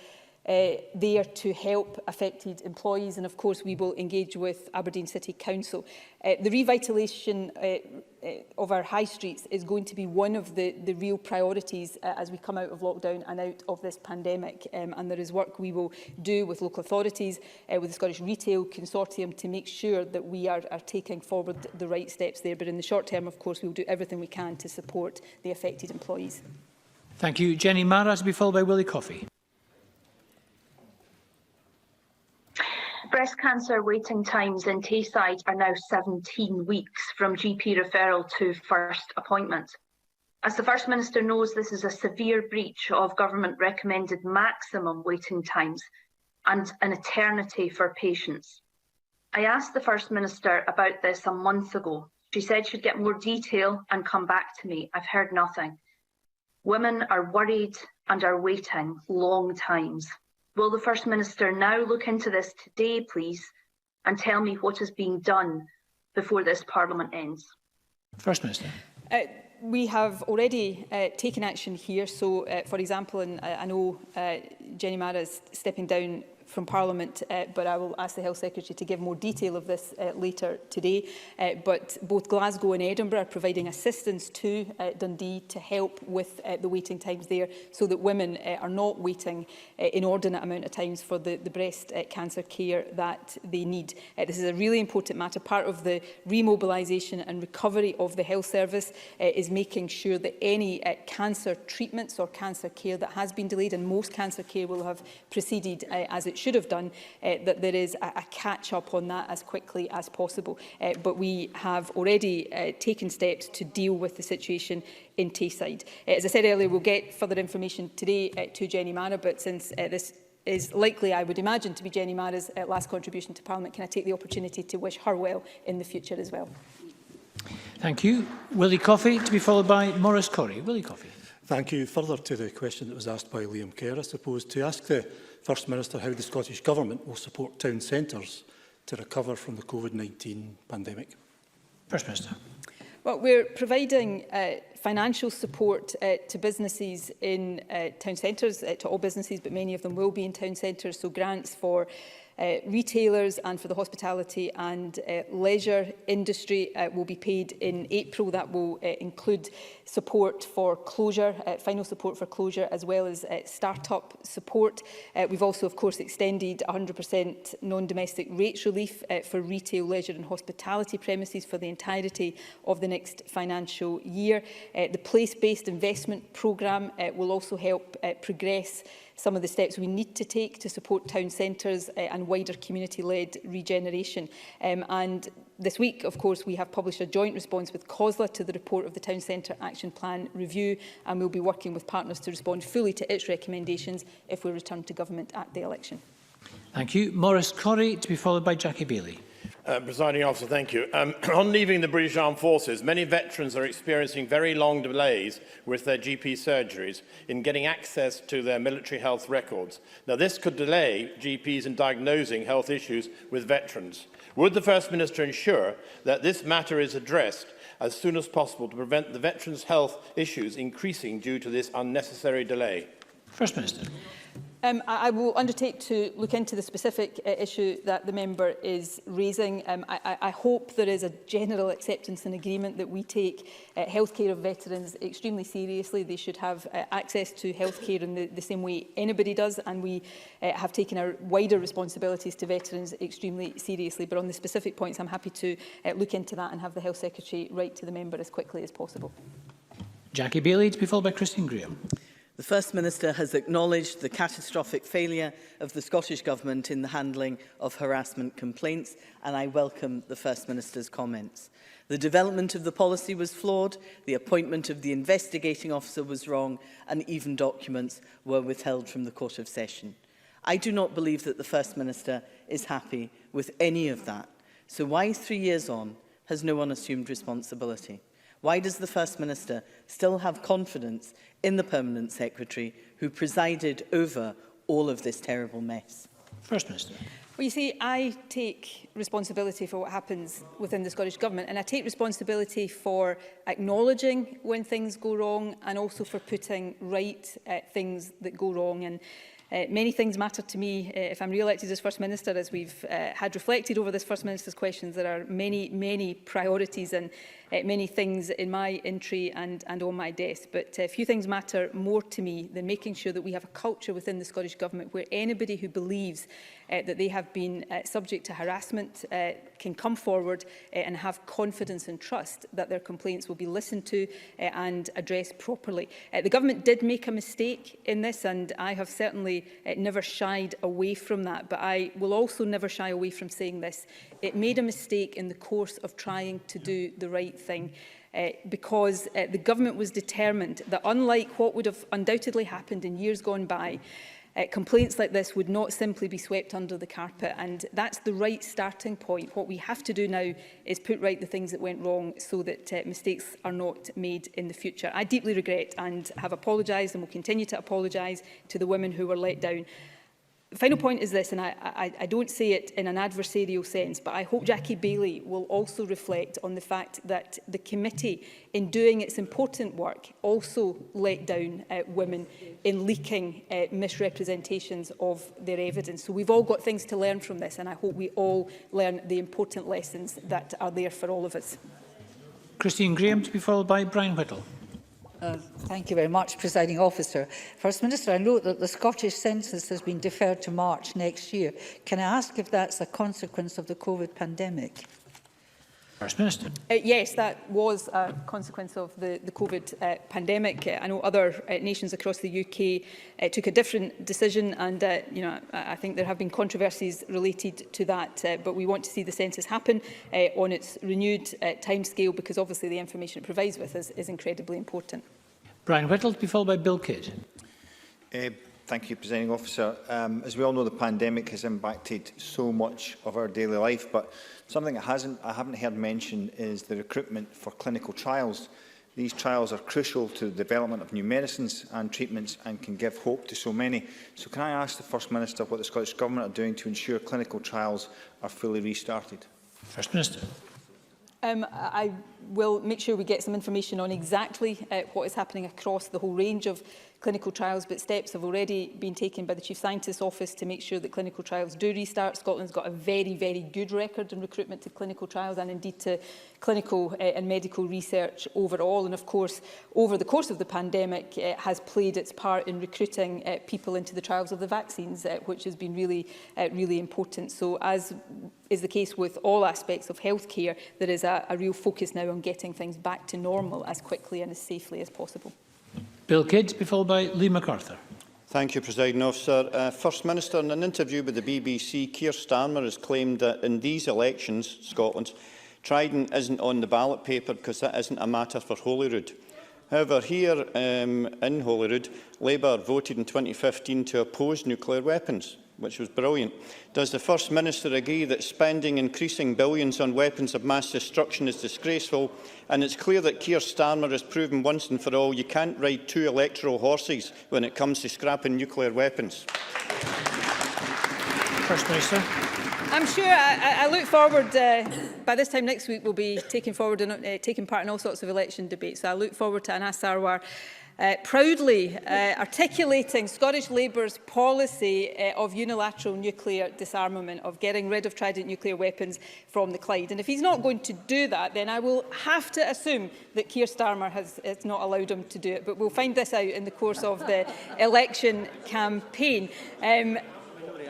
there to help affected employees, and of course we will engage with Aberdeen City Council. The revitalisation of our high streets is going to be one of the real priorities as we come out of lockdown and out of this pandemic, and there is work we will do with local authorities, with the Scottish Retail Consortium, to make sure that we are taking forward the right steps there. But in the short term, of course, we will do everything we can to support the affected employees. Thank you. Jenny Mara, to be followed by Willie Coffey. Breast cancer waiting times in Tayside are now 17 weeks from GP referral to first appointment. As the First Minister knows, this is a severe breach of government recommended maximum waiting times and an eternity for patients. I asked the First Minister about this a month ago. She said she'd get more detail and come back to me. I've heard nothing. Women are worried and are waiting long times. Will the First Minister now look into this today, please, and tell me what is being done before this Parliament ends? First Minister. We have already taken action here. So, for example, and I know Jenny Mara is stepping down from Parliament, but I will ask the Health Secretary to give more detail of this later today. But both Glasgow and Edinburgh are providing assistance to Dundee to help with the waiting times there, so that women are not waiting inordinate amount of times for the breast cancer care that they need. This is a really important matter. Part of the remobilisation and recovery of the health service is making sure that any cancer treatments or cancer care that has been delayed, and most cancer care will have proceeded as it should have done, that there is a catch-up on that as quickly as possible. But we have already taken steps to deal with the situation in Tayside. As I said earlier, we'll get further information today to Jenny Mara, but since this is likely, I would imagine, to be Jenny Mara's last contribution to Parliament, can I take the opportunity to wish her well in the future as well? Thank you. Willie Coffey, to be followed by Maurice Corrie. Willie Coffey. Thank you. Further to the question that was asked by Liam Kerr, I suppose, to ask the First Minister how the Scottish Government will support town centres to recover from the COVID-19 pandemic. First Minister. Well, we're providing financial support to businesses in town centres, to all businesses, but many of them will be in town centres, so grants for retailers and for the hospitality and leisure industry will be paid in April. That will include support for closure, final support for closure, as well as start-up support. We've also, of course, extended 100% non-domestic rates relief for retail, leisure and hospitality premises for the entirety of the next financial year. The place-based investment programme will also help progress some of the steps we need to take to support town centres and wider community-led regeneration. And this week, of course, we have published a joint response with COSLA to the report of the Town Centre Action Plan review, and we'll be working with partners to respond fully to its recommendations if we return to government at the election. Thank you. Maurice Corrie, to be followed by Jackie Bailey. Presiding Officer, thank you. On leaving the British Armed Forces, many veterans are experiencing very long delays with their GP surgeries in getting access to their military health records. Now, this could delay GPs in diagnosing health issues with veterans. Would the First Minister ensure that this matter is addressed as soon as possible to prevent the veterans' health issues increasing due to this unnecessary delay? First Minister. I will undertake to look into the specific issue that the member is raising. I hope there is a general acceptance and agreement that we take healthcare of veterans extremely seriously. They should have access to healthcare in the same way anybody does, and we have taken our wider responsibilities to veterans extremely seriously. But on the specific points, I'm happy to look into that and have the Health Secretary write to the member as quickly as possible. Jackie Bailey, to be followed by Christine Graham. The First Minister has acknowledged the catastrophic failure of the Scottish Government in the handling of harassment complaints, and I welcome the First Minister's comments. The development of the policy was flawed, the appointment of the investigating officer was wrong, and even documents were withheld from the Court of Session. I do not believe that the First Minister is happy with any of that. So why, 3 years on, has no one assumed responsibility? Why does the First Minister still have confidence in the Permanent Secretary who presided over all of this terrible mess? First Minister. Well, you see, I take responsibility for what happens within the Scottish Government, and I take responsibility for acknowledging when things go wrong and also for putting right things that go wrong. And many things matter to me if I'm re-elected as First Minister. As we've had reflected over this First Minister's questions, there are many priorities and many things in my entry and on my desk. But few things matter more to me than making sure that we have a culture within the Scottish Government where anybody who believes that they have been subject to harassment can come forward and have confidence and trust that their complaints will be listened to and addressed properly. The Government did make a mistake in this, and I have certainly never shied away from that, but I will also never shy away from saying this. It made a mistake in the course of trying to do the right thing. Because the Government was determined that, unlike what would have undoubtedly happened in years gone by, complaints like this would not simply be swept under the carpet, and that's the right starting point. What we have to do now is put right the things that went wrong so that mistakes are not made in the future. I deeply regret and have apologised and will continue to apologise to the women who were let down. The final point is this, and I don't say it in an adversarial sense, but I hope Jackie Bailey will also reflect on the fact that the committee, in doing its important work, also let down women in leaking misrepresentations of their evidence. So we've all got things to learn from this, and I hope we all learn the important lessons that are there for all of us. Christine Graham, to be followed by Brian Whittle. Thank you very much, Presiding Officer. First Minister, I note that the Scottish census has been deferred to March next year. Can I ask if that's a consequence of the COVID pandemic? First Minister. Yes, that was a consequence of the COVID pandemic. I know other nations across the UK took a different decision, and I think there have been controversies related to that. But we want to see the census happen on its renewed timescale, because obviously the information it provides with us is incredibly important. Brian Whittle, to be followed by Bill Kidd. Thank you, Presiding Officer. As we all know, the pandemic has impacted so much of our daily life, but something I haven't heard mentioned is the recruitment for clinical trials. These trials are crucial to the development of new medicines and treatments and can give hope to so many. So can I ask the First Minister what the Scottish Government are doing to ensure clinical trials are fully restarted? First Minister. I will make sure we get some information on exactly what is happening across the whole range of clinical trials, but steps have already been taken by the Chief Scientist's Office to make sure that clinical trials do restart. Scotland's got a very, very good record in recruitment to clinical trials and indeed to clinical and medical research overall. And of course, over the course of the pandemic, has played its part in recruiting people into the trials of the vaccines, which has been really, really important. So as is the case with all aspects of healthcare, there is a real focus now on getting things back to normal as quickly and as safely as possible. Bill Kidd, be followed by Lee MacArthur. Thank you, Presiding Officer. First Minister, in an interview with the BBC, Keir Starmer has claimed that in these elections, Scotland's, Trident isn't on the ballot paper because that isn't a matter for Holyrood. However, here in Holyrood, Labour voted in 2015 to oppose nuclear weapons, which was brilliant. Does the First Minister agree that spending increasing billions on weapons of mass destruction is disgraceful? And it's clear that Keir Starmer has proven once and for all you can't ride two electoral horses when it comes to scrapping nuclear weapons. First Minister. I'm sure I look forward, by this time next week we'll be taking part in all sorts of election debates. So I look forward to Anas Sarwar proudly articulating Scottish Labour's policy of unilateral nuclear disarmament, of getting rid of Trident nuclear weapons from the Clyde. And if he's not going to do that, then I will have to assume that Keir Starmer has not allowed him to do it. But we'll find this out in the course of the election campaign.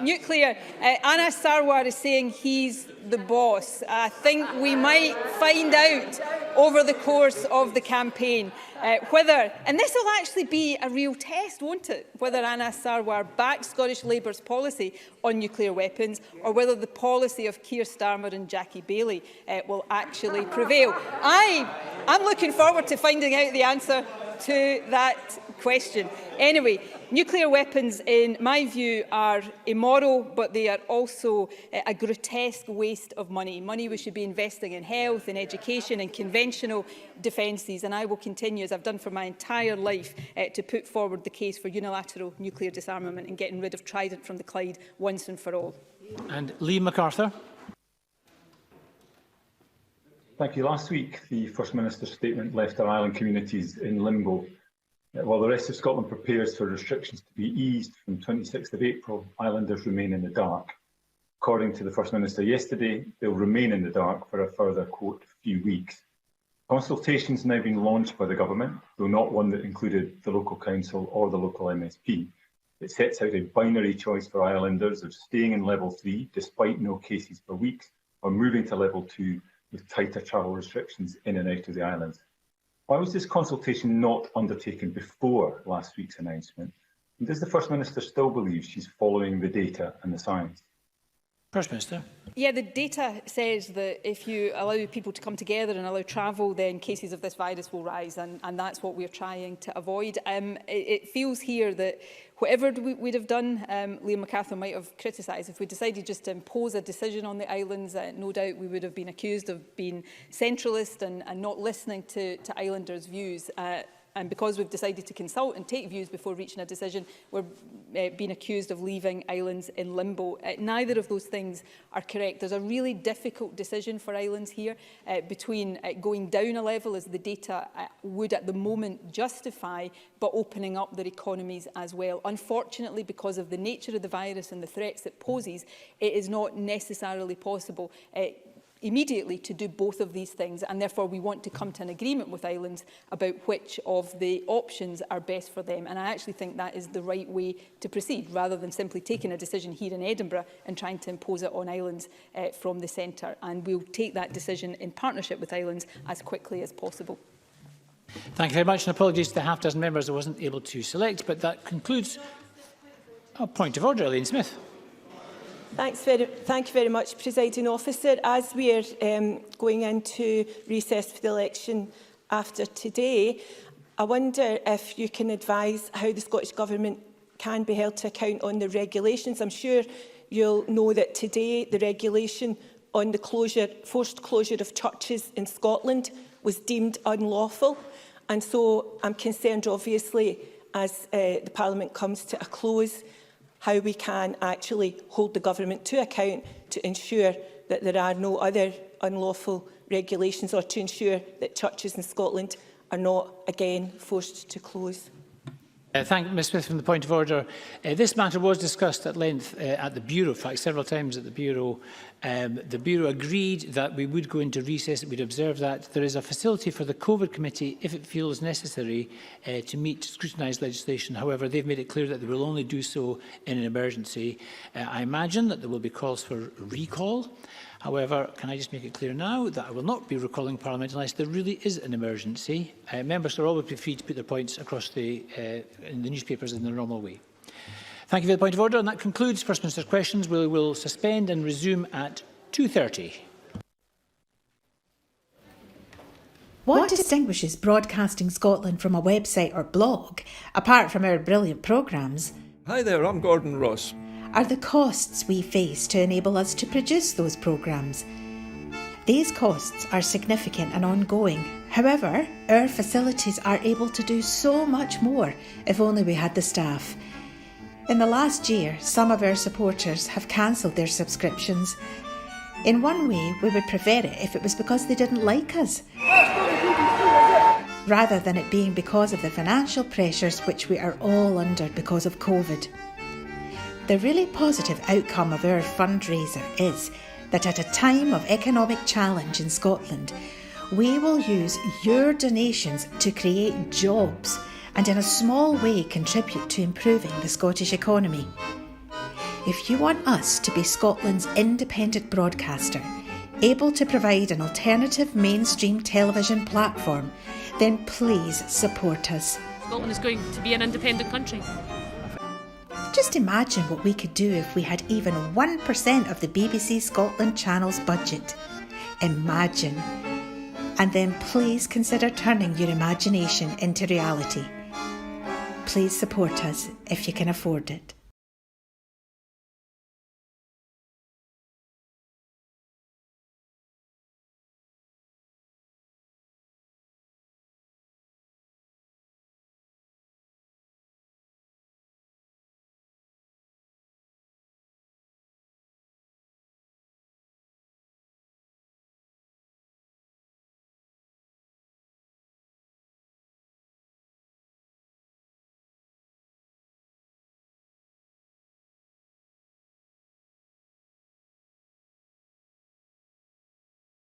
Nuclear. Anas Sarwar is saying he's the boss. I think we might find out over the course of the campaign whether, and this will actually be a real test, won't it, whether Anas Sarwar backs Scottish Labour's policy on nuclear weapons or whether the policy of Keir Starmer and Jackie Baillie will actually prevail. I'm looking forward to finding out the answer to that question. Anyway, nuclear weapons, in my view, are immoral, but they are also a grotesque waste of money. Money we should be investing in health, in education, in conventional defences. And I will continue, as I've done for my entire life, to put forward the case for unilateral nuclear disarmament and getting rid of Trident from the Clyde once and for all. And Lee MacArthur. Thank you. Last week, the First Minister's statement left our island communities in limbo. While the rest of Scotland prepares for restrictions to be eased from 26th of April, islanders remain in the dark. According to the First Minister yesterday, they'll remain in the dark for a further, quote, few weeks. Consultations now being launched by the government, though not one that included the local council or the local MSP. It sets out a binary choice for islanders of staying in level 3 despite no cases for weeks, or moving to level 2 with tighter travel restrictions in and out of the islands. Why was this consultation not undertaken before last week's announcement? And does the First Minister still believe she's following the data and the science? First Minister. Yeah, the data says that if you allow people to come together and allow travel, then cases of this virus will rise, and that's what we're trying to avoid. It feels here that whatever we'd have done, Liam MacArthur might have criticised. If we decided just to impose a decision on the islands, no doubt we would have been accused of being centralist and not listening to islanders' views. And because we've decided to consult and take views before reaching a decision, we're being accused of leaving islands in limbo. Neither of those things are correct. There's a really difficult decision for islands here between going down a level, as the data would at the moment justify, but opening up their economies as well. Unfortunately, because of the nature of the virus and the threats it poses, it is not necessarily possible immediately to do both of these things, and therefore we want to come to an agreement with islands about which of the options are best for them. And I actually think that is the right way to proceed, rather than simply taking a decision here in Edinburgh and trying to impose it on islands from the centre. And we'll take that decision in partnership with islands as quickly as possible. Thank you very much, and apologies to the half dozen members I wasn't able to select, but that concludes a point of order. Elaine Smith. Thank you very much, Presiding Officer. As we are going into recess for the election after today, I wonder if you can advise how the Scottish Government can be held to account on the regulations. I'm sure you'll know that today the regulation on the forced closure of churches in Scotland was deemed unlawful. And so I'm concerned, obviously, as the Parliament comes to a close, how we can actually hold the Government to account to ensure that there are no other unlawful regulations or to ensure that churches in Scotland are not again forced to close? Thank Ms Smith. From the point of order, this matter was discussed at length at the Bureau, in fact several times at the Bureau. The Bureau agreed that we would go into recess, that we'd observe that. There is a facility for the COVID committee, if it feels necessary, to meet scrutinised legislation. However, they've made it clear that they will only do so in an emergency. I imagine that there will be calls for recall. However, can I just make it clear now that I will not be recalling Parliament unless there really is an emergency. Members will always be free to put their points across in the newspapers in the normal way. Thank you for the point of order, and that concludes First Minister's questions. We will suspend and resume at 2:30. What distinguishes Broadcasting Scotland from a website or blog, apart from our brilliant programmes? Hi there, I'm Gordon Ross. Are the costs we face to enable us to produce those programmes. These costs are significant and ongoing. However, our facilities are able to do so much more if only we had the staff. In the last year, some of our supporters have cancelled their subscriptions. In one way, we would prefer it if it was because they didn't like us, rather than it being because of the financial pressures which we are all under because of COVID. The really positive outcome of our fundraiser is that at a time of economic challenge in Scotland, we will use your donations to create jobs and in a small way contribute to improving the Scottish economy. If you want us to be Scotland's independent broadcaster, able to provide an alternative mainstream television platform, then please support us. Scotland is going to be an independent country. Just imagine what we could do if we had even 1% of the BBC Scotland channel's budget. Imagine. And then please consider turning your imagination into reality. Please support us if you can afford it.